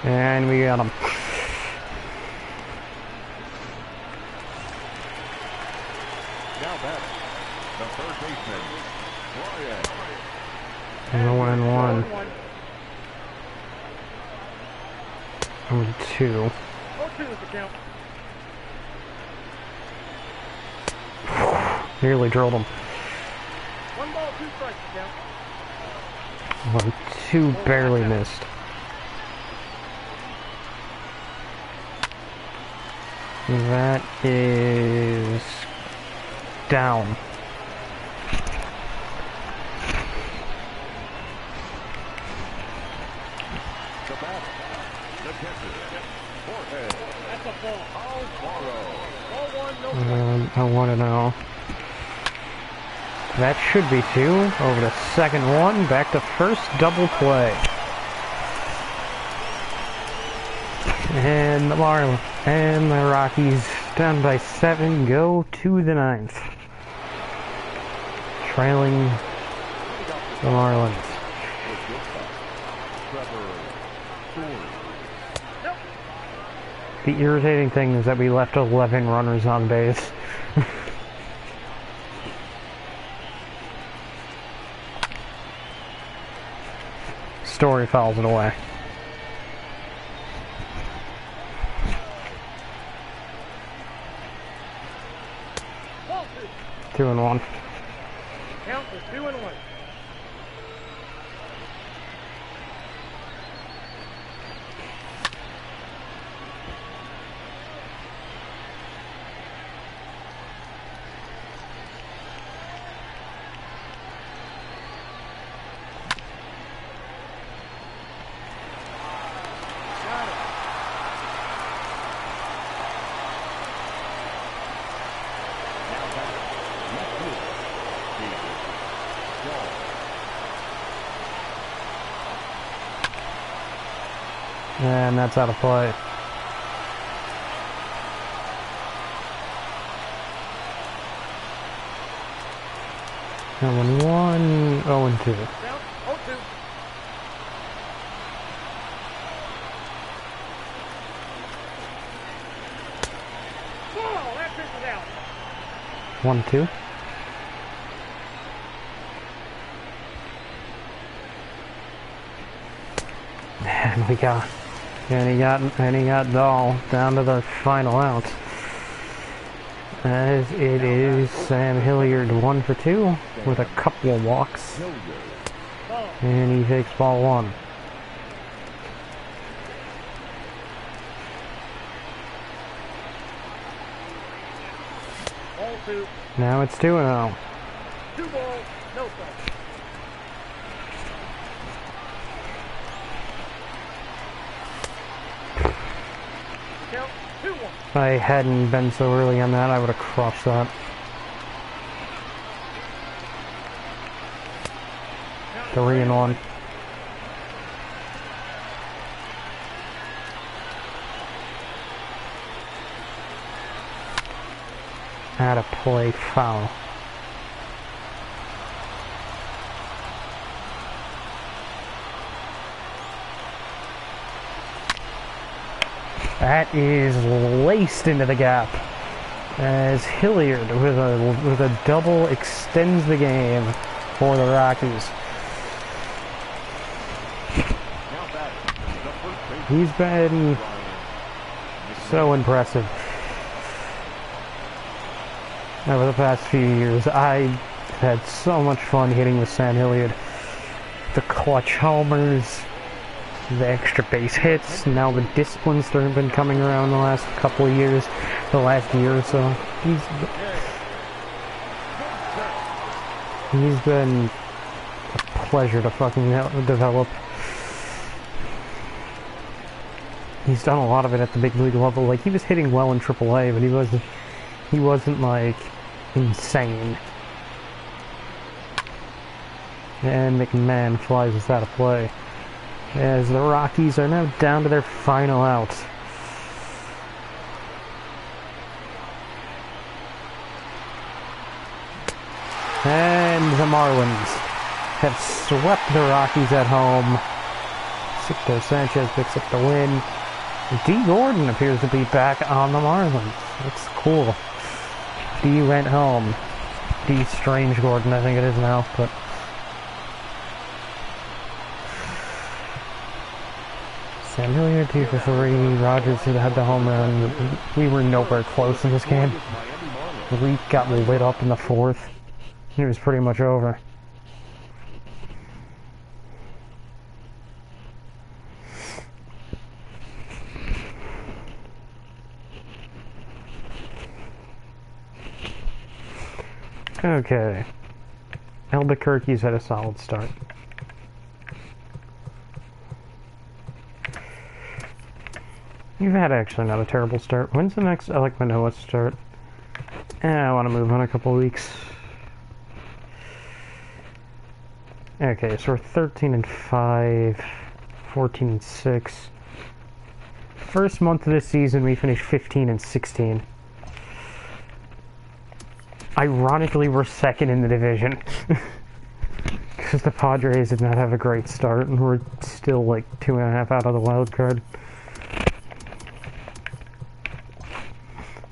[SPEAKER 1] And we got him.
[SPEAKER 3] Now back, the third baseman, Ryan.
[SPEAKER 1] 0-1. 0-2.
[SPEAKER 4] 0-2 is the count.
[SPEAKER 1] Nearly drilled him.
[SPEAKER 4] 1 ball, 2 strikes the count.
[SPEAKER 1] 1-2 barely missed. That is down.
[SPEAKER 3] The catcher, Jorge.
[SPEAKER 4] That's a ball.
[SPEAKER 3] Alvaro.
[SPEAKER 4] Ball one, no.
[SPEAKER 1] I want to know. That should be 2. Over to second one. Back to first. Double play. And the Marlins and the Rockies down by 7 go to the 9th. Trailing the Marlins. The irritating thing is that we left 11 runners on base. Story fouls it away.
[SPEAKER 4] Ball
[SPEAKER 1] 2 and 1.
[SPEAKER 4] Count is 2 and 1.
[SPEAKER 1] And that's out of play. And 1, 0 and 2.
[SPEAKER 4] Count 0-2. Ball, that pitch is out.
[SPEAKER 1] 1, 2. And he got Dahl down to the final out. As it is Sam Hilliard 1 for 2 with a couple of walks. And he takes ball 1.
[SPEAKER 4] Ball 2.
[SPEAKER 1] Now it's 2 and 0.
[SPEAKER 4] 2 balls, no strikes. Count 2-1.
[SPEAKER 1] If I hadn't been so early on that, I would have crushed that.
[SPEAKER 4] Count
[SPEAKER 1] 3 and 1. Out of play foul. That is laced into the gap as Hilliard with a double extends the game for the Rockies. He's been so impressive over the past few years. I've had so much fun hitting with Sam Hilliard. The clutch homers, the extra base hits, now the disciplines that have been coming around the last couple of years, the last year or so. He's been a pleasure to fucking develop. He's done a lot of it at the big league level. Like, he was hitting well in AAA, but he wasn't like insane. And McMahon flies us out of play as the Rockies are now down to their final out. And the Marlins have swept the Rockies at home. Sixto Sanchez picks up the win. D. Gordon appears to be back on the Marlins. That's cool. D went home. D. Strange Gordon, I think it is now, but Sam Hilliard 2 for 3. Rogers had the home run. We were nowhere close in this game. Reed got lit up in the 4th. It was pretty much over. Okay. Albuquerque's had a solid start. You've had actually not a terrible start. When's the next Alec Manoah start? I want to move on a couple weeks. Okay, so we're 13-5, 14-6. First month of this season, we finished 15-16. Ironically, we're second in the division. Because the Padres did not have a great start, and we're still like 2.5 out of the wild card.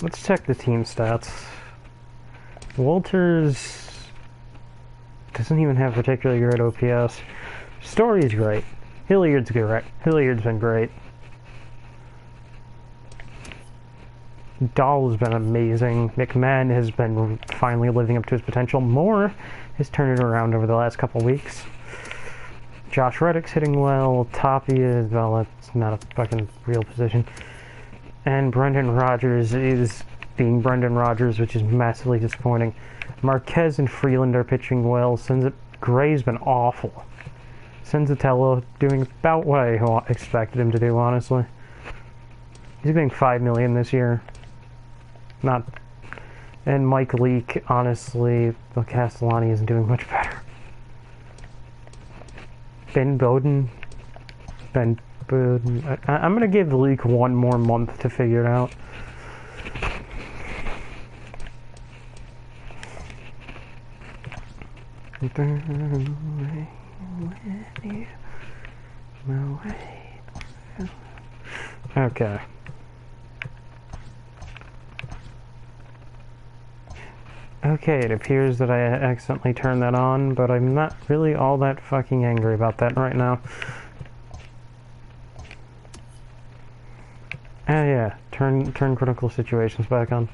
[SPEAKER 1] Let's check the team stats. Walters doesn't even have particularly great OPS. Story's great. Hilliard's great. Hilliard's been great. Dahl's been amazing. McMahon has been finally living up to his potential. Moore has turned it around over the last couple weeks. Josh Reddick's hitting well. Tapia, well, that's not a fucking real position. And Brendan Rodgers is being Brendan Rodgers, which is massively disappointing. Marquez and Freeland are pitching well. Gray's been awful. Senzatello doing about what I expected him to do, honestly. He's getting $5 million this year. Not. And Mike Leake, honestly, Castellani isn't doing much better. Ben Bowden. I'm going to give Leake one more month to figure it out. Okay. Okay, it appears that I accidentally turned that on, but I'm not really all that fucking angry about that right now. Ah, yeah, turn critical situations back on.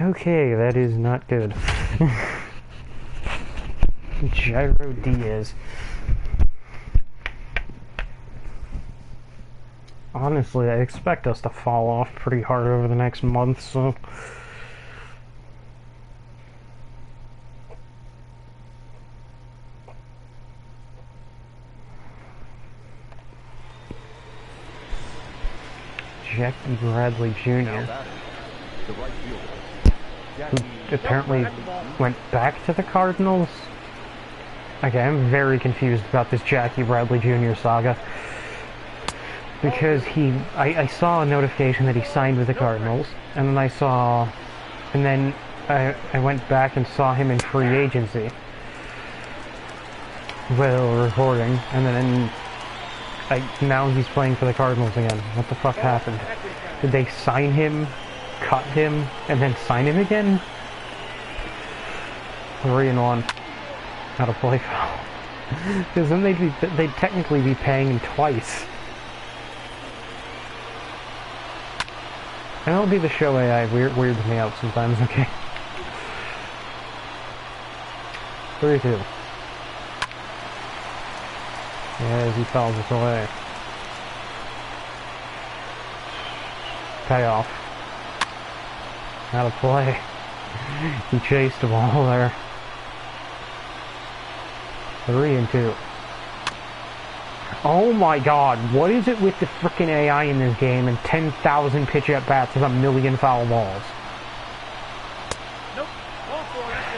[SPEAKER 1] Okay, that is not good. Gyro Diaz. Honestly, I expect us to fall off pretty hard over the next month, so... Jackie Bradley Jr., who apparently went back to the Cardinals. Okay, I'm very confused about this Jackie Bradley Jr. saga. Because I saw a notification that he signed with the Cardinals, and then I went back and saw him in free agency while recording, and then now he's playing for the Cardinals again. What the fuck happened? Did they sign him, cut him, and then sign him again? 3-1. How to play foul. Because then they'd technically be paying him twice. MLB The Show AI weirds me out sometimes, okay? 3-2. Yeah, he fouls us away. Payoff. How to play. He chased the ball there. 3-2. Oh my god, what is it with the frickin' AI in this game and 10,000 pitch at bats with 1,000,000 foul balls?
[SPEAKER 4] Nope. Ball four, that's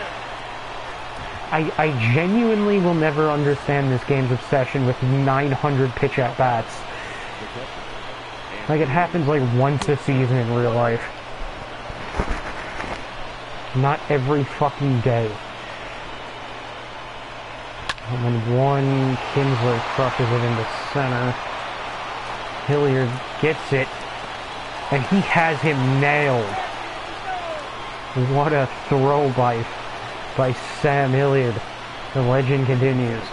[SPEAKER 4] it.
[SPEAKER 1] I genuinely will never understand this game's obsession with 900 pitch at bats. Like, it happens like once a season in real life. Not every fucking day. And then one, Kinsler crushes it into center. Hilliard gets it, and he has him nailed. What a throw by Sam Hilliard. The legend continues.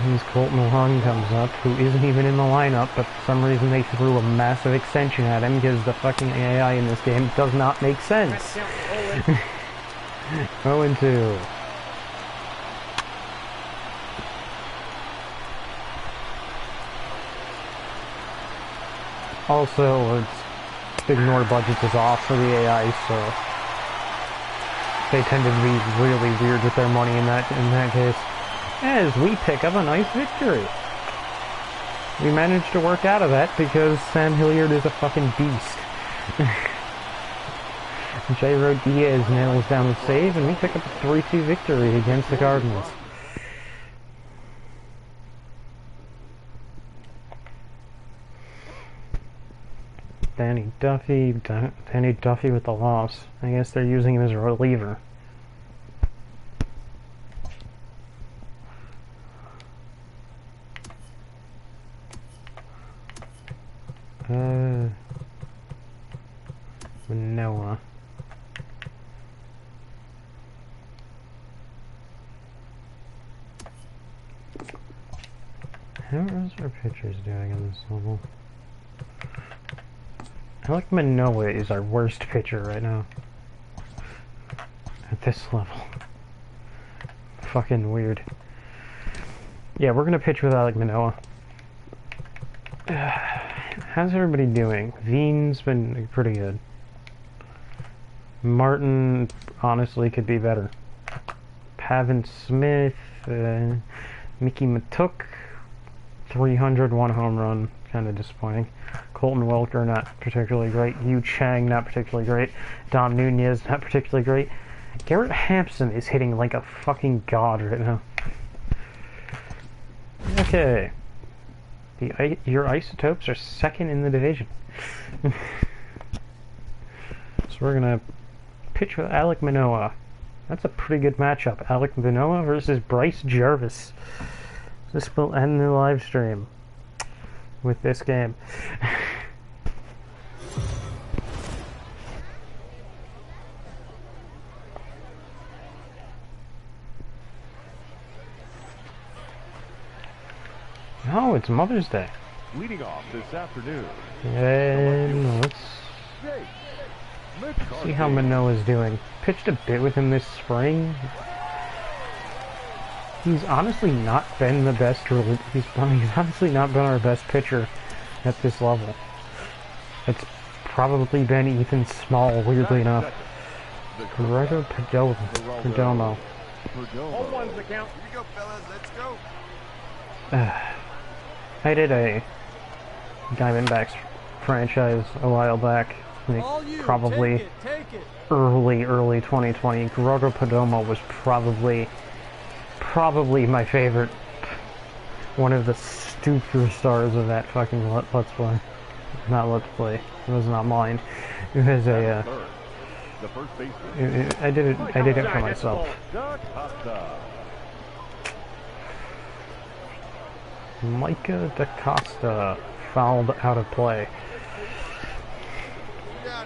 [SPEAKER 1] As Colton Long comes up, who isn't even in the lineup, but for some reason they threw a massive extension at him because the fucking AI in this game does not make sense. 0-2. Also, just ignore budgets is off for the AI, so they tended to be really weird with their money in that case. As we pick up a nice victory. We managed to work out of that because Sam Hilliard is a fucking beast. Jairo Diaz nails down the save, and we pick up a 3-2 victory against the Cardinals. Danny Duffy with the loss. I guess they're using him as a reliever. Manoa. How is our pitchers doing on this level? Alek Manoa is our worst pitcher right now. At this level. Fucking weird. Yeah, we're gonna pitch with Alek Manoa. How's everybody doing? Veen's been pretty good. Martin honestly could be better. Pavin Smith, Mickey Matuk, 301 home run, kind of disappointing. Colton Welker, not particularly great. Yu Chang, not particularly great. Dom Nunez, not particularly great. Garrett Hampson is hitting like a fucking god right now. Okay. Your Isotopes are second in the division. So we're gonna pitch with Alek Manoa. That's a pretty good matchup. Alek Manoa versus Bryce Jarvis. This will end the live stream with this game. Oh, it's Mother's Day.
[SPEAKER 3] Leading off this afternoon.
[SPEAKER 1] And let's see how Manoa's doing. Pitched a bit with him this spring. He's honestly not been the best. He's honestly not been our best pitcher at this level. It's probably been Ethan Small, weirdly enough. Corrado Perdomo.
[SPEAKER 4] Home one's the count. Here you go, fellas. Let's go.
[SPEAKER 1] I did a Diamondbacks franchise a while back. Like probably
[SPEAKER 4] take it.
[SPEAKER 1] early 2020. Corrado Perdomo was probably my favorite. One of the superstars of that fucking Let's Play. Not Let's Play. It was not mine. It was a. I did it for myself. Micah DaCosta fouled out of play.
[SPEAKER 4] Down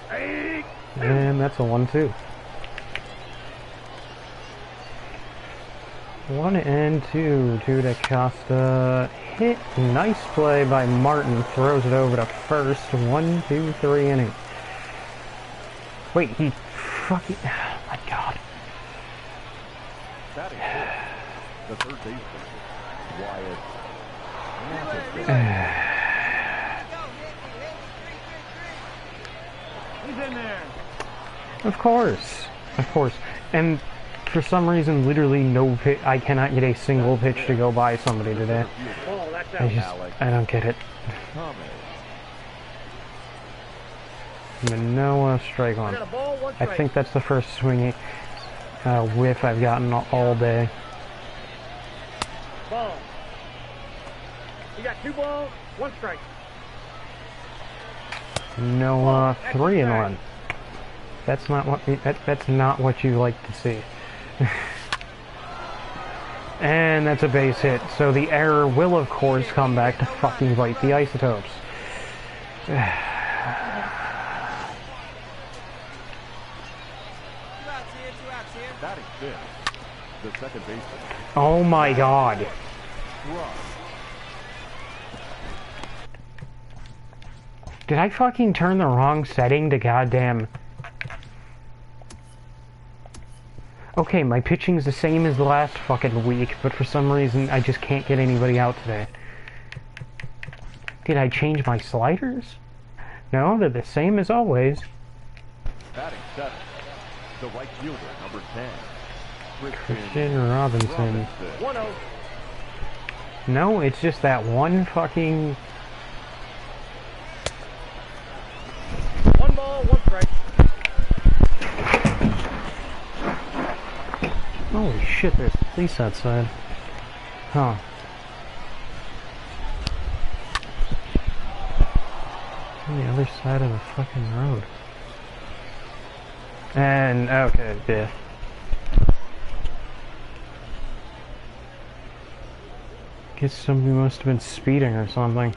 [SPEAKER 4] here.
[SPEAKER 1] And that's a 1-2. 1-2 to DaCosta. Hit. Nice play by Martin. Throws it over to first. 1-2-3 inning. Wait, he fucking. Oh my god.
[SPEAKER 3] That is the third baseman, Wyatt.
[SPEAKER 4] He's in there.
[SPEAKER 1] Of course. And for some reason, literally no pitch. I cannot get a single pitch to go by somebody today.
[SPEAKER 4] Oh, that's out.
[SPEAKER 1] I don't get it. Manoa, strike one. I think that's the first swinging whiff I've gotten all day.
[SPEAKER 4] Ball. You got 2 balls, 1 strike.
[SPEAKER 1] Noah, 3-1. That's not what you like to see. And that's a base hit. So the error will of course come back to fucking bite the Isotopes.
[SPEAKER 3] Batting fifth, the second baseman.
[SPEAKER 1] Oh my god. Did I fucking turn the wrong setting to goddamn... Okay, my pitching is the same as the last fucking week, but for some reason I just can't get anybody out today. Did I change my sliders? No, they're the same as always.
[SPEAKER 3] Batting 7, the right fielder, number 10.
[SPEAKER 1] Christian Robinson.
[SPEAKER 4] 1-0.
[SPEAKER 1] No, it's just that one fucking...
[SPEAKER 4] 1 ball, 1 strike.
[SPEAKER 1] Holy shit, there's police outside. Huh. On the other side of the fucking road. And, okay, yeah. Guess somebody must have been speeding or something.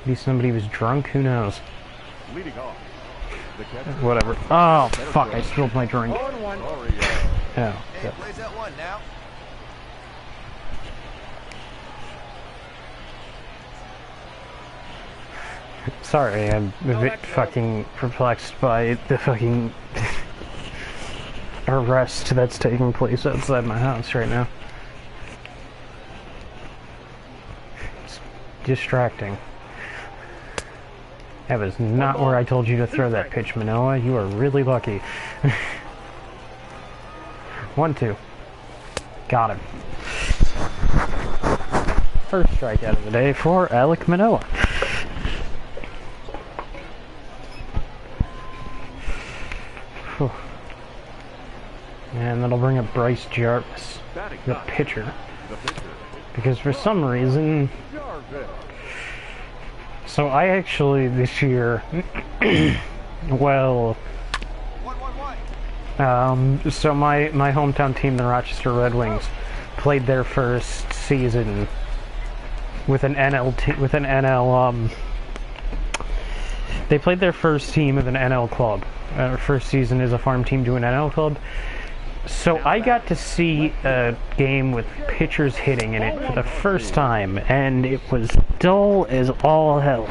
[SPEAKER 1] Maybe somebody was drunk, who knows?
[SPEAKER 3] Leading off. The catcher.
[SPEAKER 1] Whatever. Oh, fuck, I spilled my drink.
[SPEAKER 4] 0-1.
[SPEAKER 1] Oh,
[SPEAKER 5] Hey,
[SPEAKER 1] yeah.
[SPEAKER 5] plays that one now.
[SPEAKER 1] Sorry, I'm a bit fucking perplexed by the fucking arrest that's taking place outside my house right now. It's distracting. That was not where I told you to throw that pitch, Manoa. You are really lucky. 1-2. Got him. First strikeout of the day for Alek Manoa. Whew. And that'll bring up Bryce Jarvis, the pitcher. Because for some reason... So I actually, this year... well... so my hometown team, the Rochester Red Wings, played their first season with an they played their first team of an NL club. First season is a farm team to an NL club. So I got to see a game with pitchers hitting in it for the first time, and it was dull as all hell.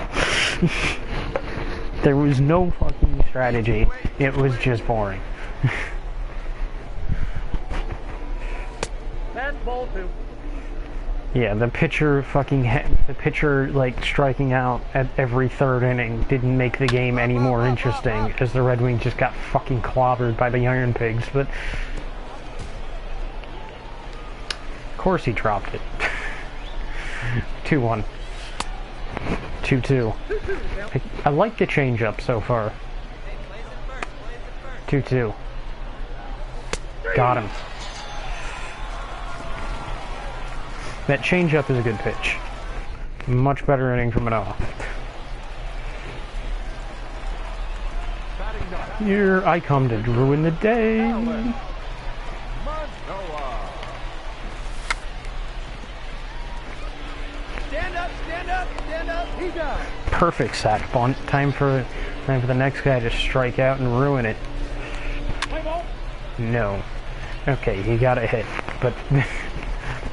[SPEAKER 1] There was no fucking strategy. It was just boring.
[SPEAKER 4] That's ball 2.
[SPEAKER 1] Yeah, the pitcher like striking out at every third inning didn't make the game any more interesting because the Red Wings just got fucking clobbered by the Iron Pigs, but of course he dropped it. 2-1. 2-2. I like the changeup so far. 2-2. Got him. That changeup is a good pitch. Much better inning from Manoa. Here I come to ruin the day.
[SPEAKER 4] Stand up, stand up, stand up. He got it.
[SPEAKER 1] Perfect sack bunt. Time for the next guy to strike out and ruin it. No. Okay, he got a hit, but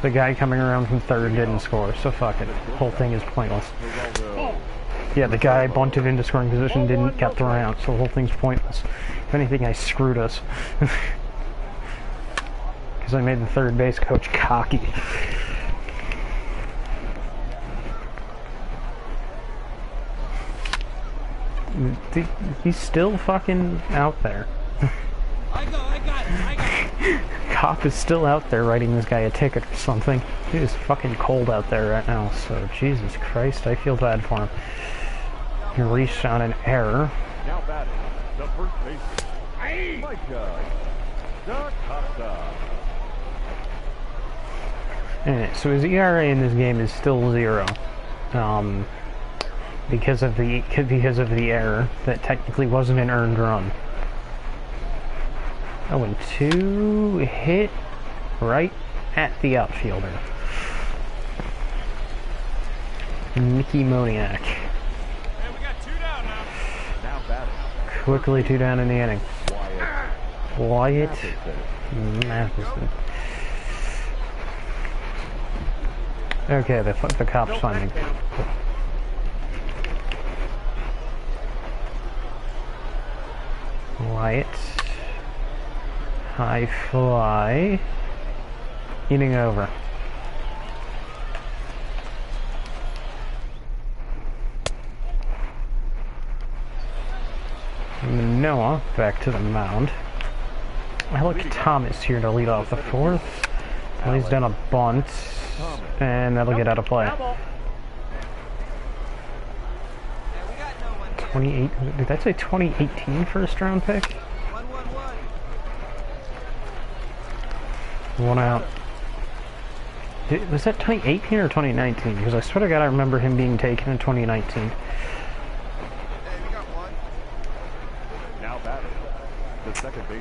[SPEAKER 1] the guy coming around from third didn't score, so fuck it. The whole thing is pointless. Yeah, the guy bunted into scoring position didn't get thrown out, so the whole thing's pointless. If anything, I screwed us. Because I made the third base coach cocky. He's still fucking out there.
[SPEAKER 4] I got it.
[SPEAKER 1] Cop is still out there writing this guy a ticket or something. It is fucking cold out there right now, so Jesus Christ, I feel bad for him. He reached on an error.
[SPEAKER 3] Now batting, the first baseman, Micah DaCosta.
[SPEAKER 1] Alright, so his ERA in this game is still 0. Because of the error that technically wasn't an earned run. 0-2 hit right at the outfielder. Mickey Moniak.
[SPEAKER 4] Hey, we got 2 down now.
[SPEAKER 3] Now batting,
[SPEAKER 1] Quickly 2 down in the inning. Wyatt
[SPEAKER 3] Matheson.
[SPEAKER 1] Matheson. Okay, the cop's finding. Wyatt. High fly. Inning over. Noah back to the mound. Alec Thomas here to lead off the fourth. Well, he's done a bunt, and that'll get out of play. 28. Did that say 2018 first round pick? One out. Was that 2018 or 2019? Because I swear to God I remember him being taken in 2019.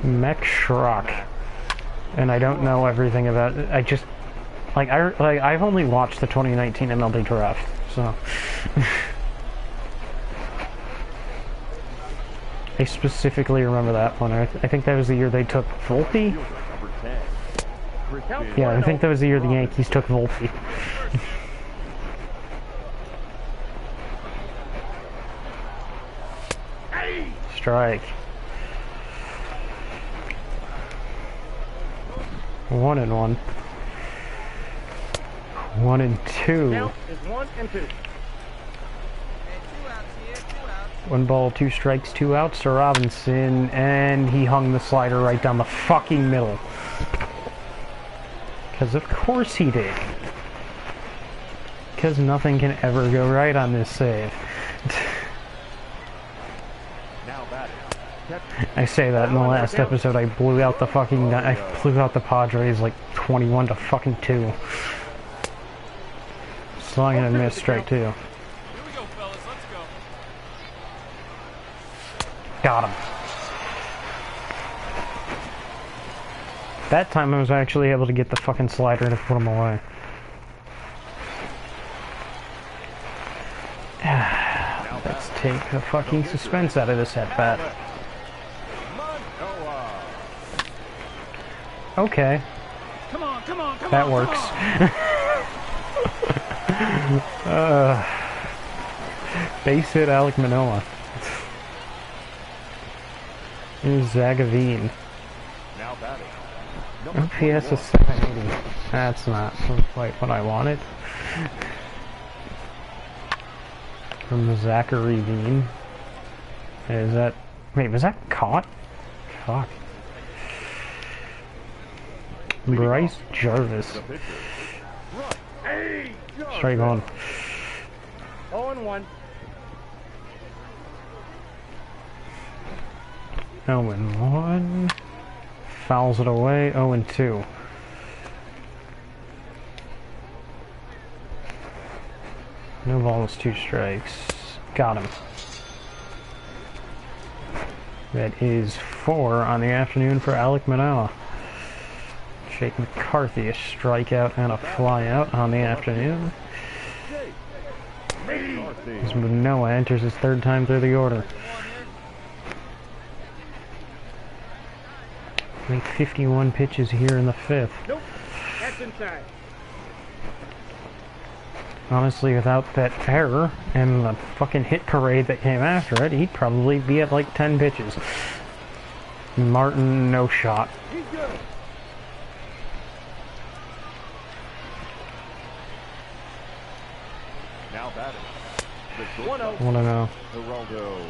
[SPEAKER 1] Mech Schrock. And I don't know everything about it. I just I've only watched the 2019 MLB draft, so I specifically remember that one. I think that was the year they took Volpe. Yeah, I think that was the year the Yankees took Volpe. Strike. 1-1. 1-2.
[SPEAKER 4] Count is 1-2.
[SPEAKER 1] 1 ball, 2 strikes, 2 outs to Robinson, and he hung the slider right down the fucking middle. Because of course he did. Because nothing can ever go right on this save. I say that in the last episode I blew out the Padres like 21-2. Swung and missed straight 2.
[SPEAKER 4] Here we go, fellas. Let's go.
[SPEAKER 1] Got him. That time I was actually able to get the fucking slider to put him away. Let's take the fucking suspense out of this at-bat. Okay.
[SPEAKER 4] Come on, come on, come
[SPEAKER 1] that
[SPEAKER 4] on,
[SPEAKER 1] works. Base hit Alec Manoah. Here's Zagavine. OPS is 780. That's not quite what I wanted. From Zachary Veen. Is that... Wait, was that caught? Fuck. Bryce Jarvis. Strike 1.
[SPEAKER 4] 0-1.
[SPEAKER 1] 0-1. Fouls it away. 0-2. No balls, 2 strikes. Got him. That is 4 on the afternoon for Alec Manoah. Jake McCarthy, a strikeout and a flyout on the afternoon. As Manoah enters his 3rd time through the order. Make 51 pitches here in the 5th.
[SPEAKER 4] Nope, that's inside.
[SPEAKER 1] Honestly, without that error and the fucking hit parade that came after it, he'd probably be at like 10 pitches. Martin, no shot.
[SPEAKER 4] He's good.
[SPEAKER 3] Now batting.
[SPEAKER 4] 1-0.
[SPEAKER 1] 1-0.
[SPEAKER 3] Geraldo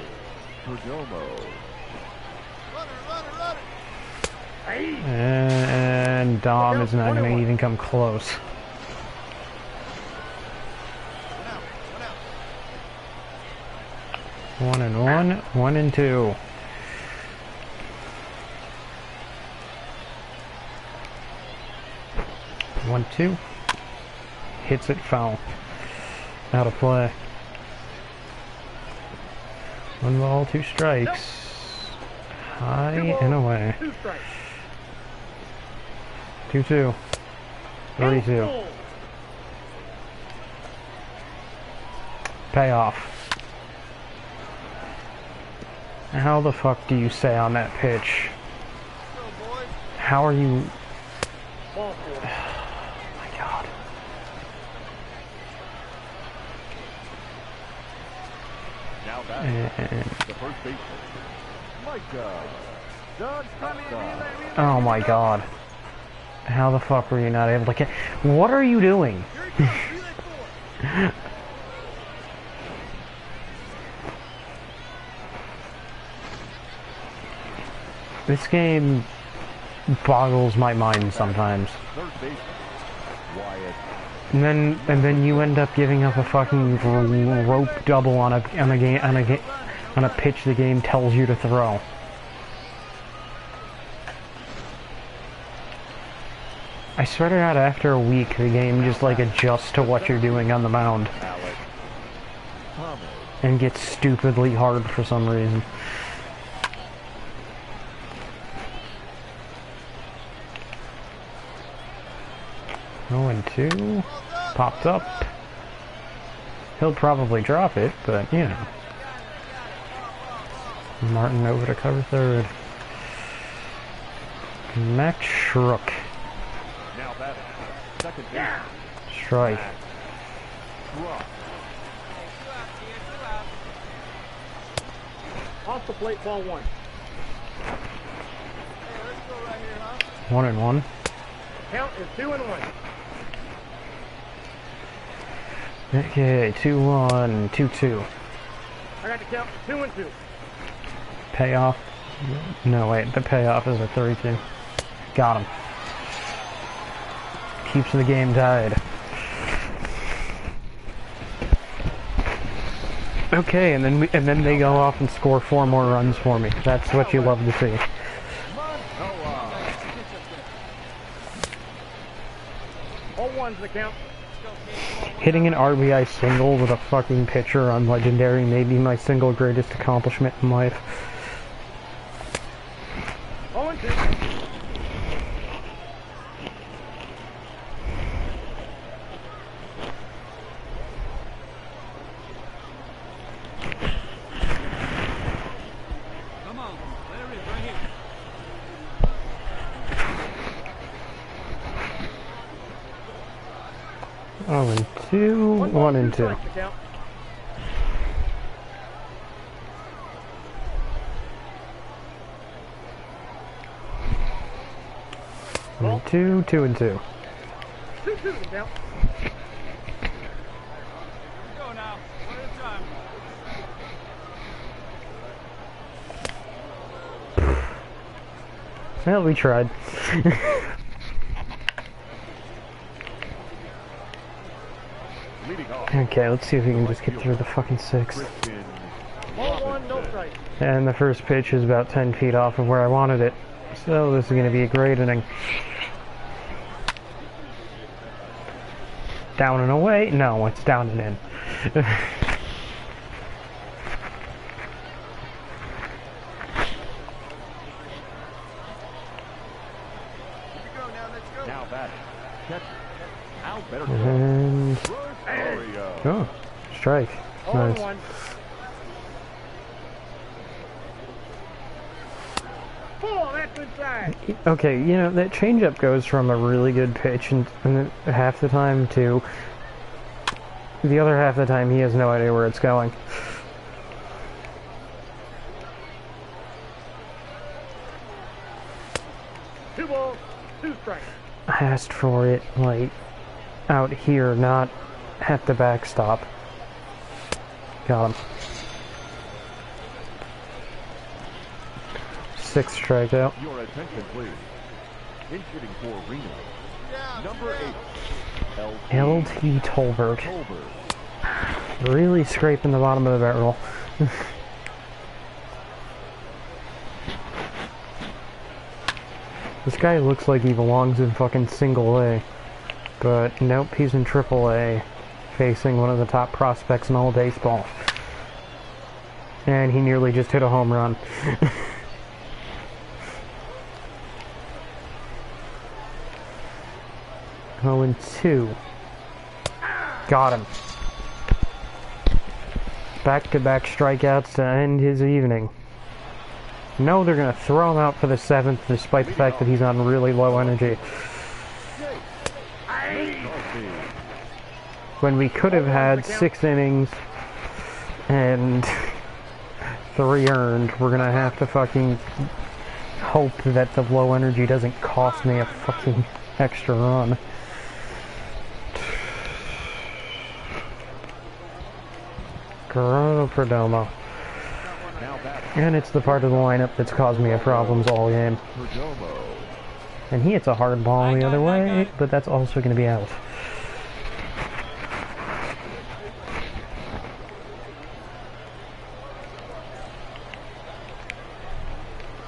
[SPEAKER 3] Perdomo.
[SPEAKER 1] And Dom is not going to even come close. One and 1-2. 1-2. Hits it foul. Out of play. 1 ball, 2 strikes. High and away.
[SPEAKER 4] 2 strikes.
[SPEAKER 1] 2-2. 32. Payoff. How the fuck do you say on that pitch? How are you...
[SPEAKER 4] Ball 4.
[SPEAKER 1] Oh my god.
[SPEAKER 3] Now batting.
[SPEAKER 1] And...
[SPEAKER 3] The first baseman. Micah.
[SPEAKER 1] Oh my god. How the fuck were you not able to get... What are you doing? This game boggles my mind sometimes. And then you end up giving up a fucking rope double on a pitch the game tells you to throw. I swear to God, after a week, the game just like adjusts to what you're doing on the mound and gets stupidly hard for some reason. Oh, and 2 popped up. He'll probably drop it, but you know. Martin over to cover third. Max Schrook.
[SPEAKER 3] Now batting, second base.
[SPEAKER 1] Strike.
[SPEAKER 4] Off the plate, ball 1.
[SPEAKER 1] 1-1.
[SPEAKER 4] Count is 2-1.
[SPEAKER 1] Okay, 2-1, 2-2.
[SPEAKER 4] I got the count 2-2.
[SPEAKER 1] Payoff. No, wait, the payoff is a 3-2. Got him. Keeps the game tied. Okay, and then they go off and score 4 more runs for me. That's what you love to see.
[SPEAKER 4] All 1's the count.
[SPEAKER 1] Hitting an RBI single with a fucking pitcher on Legendary may be my single greatest accomplishment in life.
[SPEAKER 4] 0-2.
[SPEAKER 1] Oh, and 2, 1 and 2. And 2, 2 and 2.
[SPEAKER 4] 2-2 count.
[SPEAKER 5] Go now. One at a time.
[SPEAKER 1] Well, we tried. Okay, let's see if we can just get through the fucking 6th.
[SPEAKER 4] Ball 1, no strike.
[SPEAKER 1] And the first pitch is about 10 feet off of where I wanted it. So this is going to be a great inning. Down and away? No, it's down and in.
[SPEAKER 3] Now batting, catcher. Al better
[SPEAKER 1] And... Oh, strike. Nice.
[SPEAKER 4] 0-1. Oh, that's inside.
[SPEAKER 1] Okay, you know, that changeup goes from a really good pitch and half the time to the other half of the time he has no idea where it's going.
[SPEAKER 4] Two balls, 2 strikes.
[SPEAKER 1] I asked for it, like, out here, not at the backstop. Got him. 6th strikeout.
[SPEAKER 3] Your attention, please. In shooting for Reno. Number 8.
[SPEAKER 1] LT Tolbert. Really scraping the bottom of the barrel. This guy looks like he belongs in fucking single A. But nope, he's in triple A, facing one of the top prospects in all baseball. And he nearly just hit a home run. Oh, and 2. Got him. Back-to-back strikeouts to end his evening. No, they're going to throw him out for the 7th, despite the fact that he's on really low energy. When we could have had 6 innings and 3 earned, we're going to have to fucking hope that the low energy doesn't cost me a fucking extra run. Corona Perdomo. And it's the part of the lineup that's caused me problems all game. And he hits a hard ball the other way, but that's also going to be out.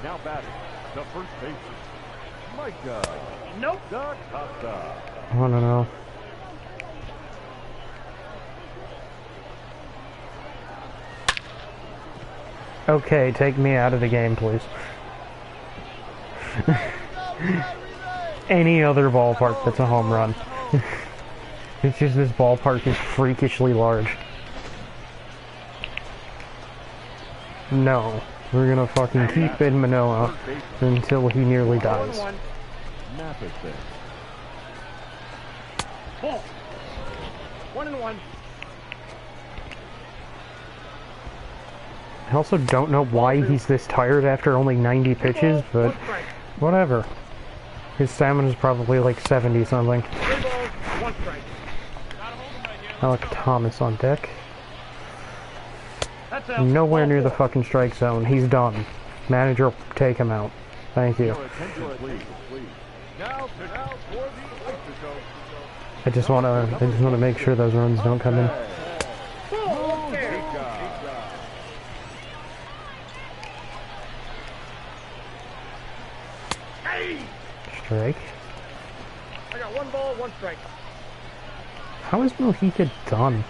[SPEAKER 3] Now batting, the first baseman, Micah.
[SPEAKER 4] Nope.
[SPEAKER 3] Da Costa.
[SPEAKER 1] I don't know. Okay, take me out of the game, please. Any other ballpark that's a home run. It's just this ballpark is freakishly large. No. We're gonna fucking keep in Manoa until he nearly dies.
[SPEAKER 4] Ball. 1-1.
[SPEAKER 1] I also don't know why he's this tired after only 90 pitches, but whatever. His stamina's probably like 70 something.
[SPEAKER 4] 3 balls, 1 strike.
[SPEAKER 1] Alec Thomas on deck.
[SPEAKER 4] That's out.
[SPEAKER 1] Nowhere near the fucking strike zone. He's done. Manager, take him out. Thank you. I just wanna make sure those runs don't come in. Strike.
[SPEAKER 4] I got 1 ball, 1 strike.
[SPEAKER 1] How is Mojica done?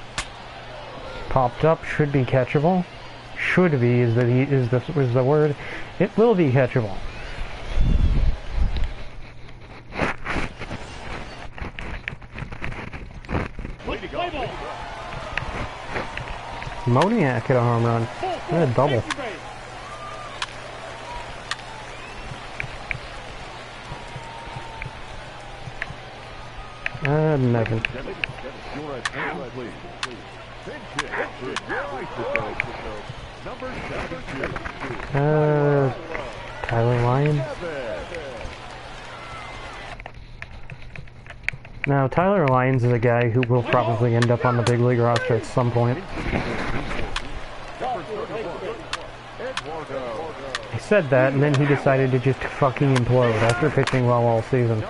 [SPEAKER 1] Popped up, should be catchable. Should be is the word. It will be catchable. Moniak at a home run. And a double. Nothing. Tyler Lyons? Now, Tyler Lyons is a guy who will probably end up on the big league roster at some point. I said that, and then he decided to just fucking implode after pitching well all season.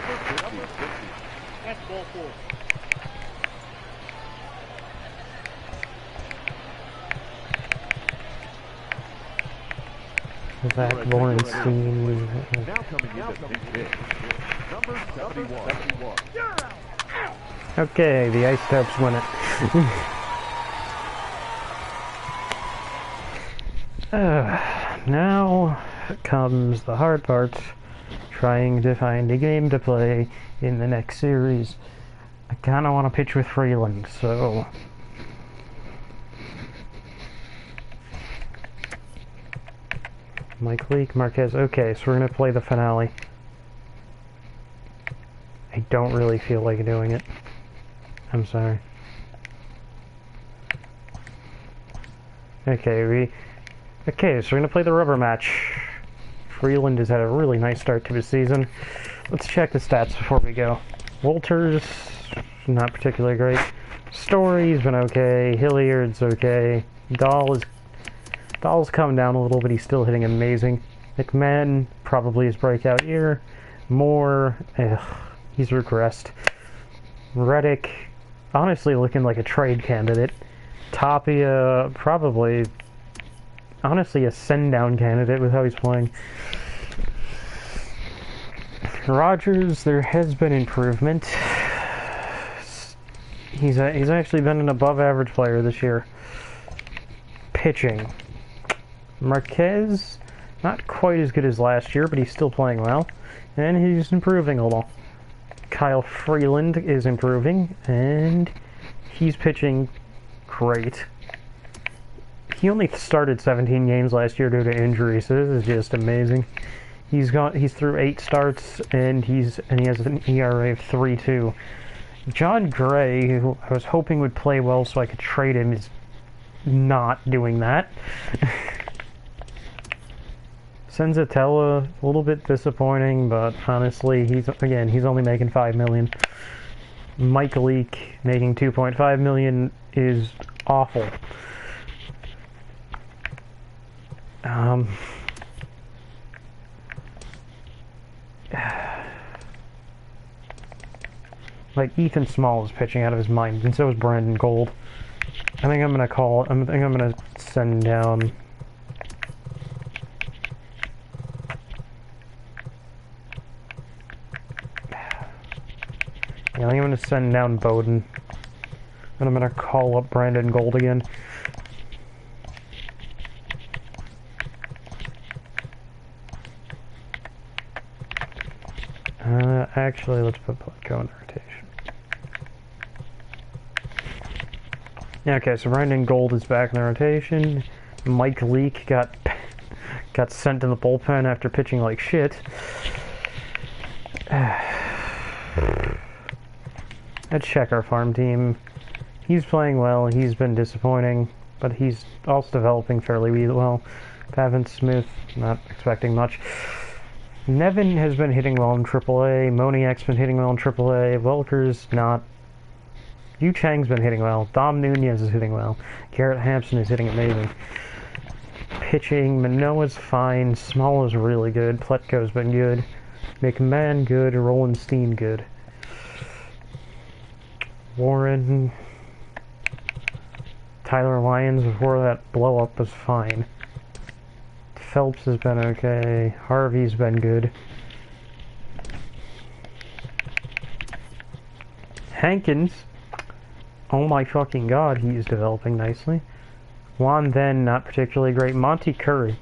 [SPEAKER 1] Zach Borenstein. Okay, the Ice Topes win it. Now comes the hard part, trying to find a game to play in the next series. I kinda want to pitch with Freeland, so... Mike Leake, Marquez. Okay, so we're gonna play the finale. I don't really feel like doing it. I'm sorry. Okay, so we're gonna play the rubber match. Freeland has had a really nice start to his season. Let's check the stats before we go. Wolters, not particularly great. Story's been okay. Hilliard's okay. Dahl's come down a little, but he's still hitting amazing. McMahon, probably his breakout year. Moore, he's regressed. Reddick, honestly looking like a trade candidate. Tapia, probably, honestly a send-down candidate with how he's playing. Rogers, there has been improvement. He's actually been an above-average player this year. Pitching. Marquez, not quite as good as last year, but he's still playing well. And he's improving a little. Kyle Freeland is improving, and he's pitching great. He only started 17 games last year due to injury, so this is just amazing. He's through 8 starts, and he has an ERA of 3.2. John Gray, who I was hoping would play well so I could trade him, is not doing that. Senzatella, a little bit disappointing, but honestly, he's only making $5 million. Mike Leake making $2.5 million is awful. Like, Ethan Small is pitching out of his mind, and so is Brandon Gold. I think I'm gonna send down... Yeah, I think I'm gonna send down Bowden. And I'm gonna call up Brandon Gold again. Actually, let's put Plutko in the rotation. Yeah, okay, so Brandon Gold is back in the rotation. Mike Leake got sent to the bullpen after pitching like shit. Let's check our farm team. He's playing well, he's been disappointing, but he's also developing fairly well. Pavin Smith, not expecting much. Nevin has been hitting well in AAA. Moniak's been hitting well in AAA. Welker's not. Yu Chang's been hitting well. Dom Nunez is hitting well. Garrett Hampson is hitting amazing. Pitching, Manoah's fine. Small is really good. Plutko's been good. McMahon good. Roland Steen good. Warren. Tyler Lyons before that blow up was fine. Phelps has been okay. Harvey's been good. Hankins. Oh my fucking god, he is developing nicely. Juan Then, not particularly great. Monty Curry.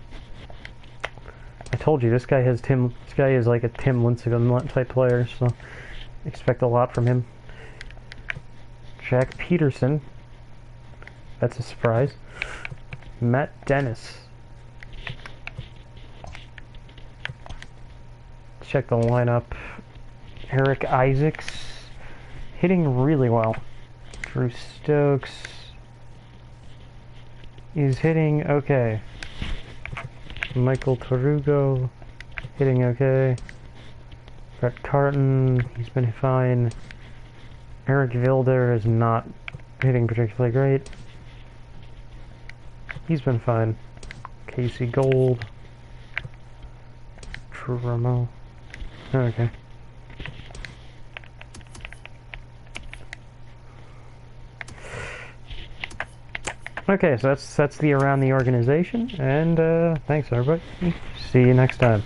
[SPEAKER 1] I told you, this guy is like a Tim Lincecum type player, so expect a lot from him. Jack Peterson. That's a surprise. Matt Dennis. Check the lineup. Eric Isaacs. Hitting really well. Drew Stokes is hitting okay. Michael Tarugo hitting okay. Brett Carton, he's been fine. Eric Vilder is not hitting particularly great. He's been fine. Casey Gold. True Ramo. Okay. Okay, so that's the around the organization, and thanks everybody. See you next time.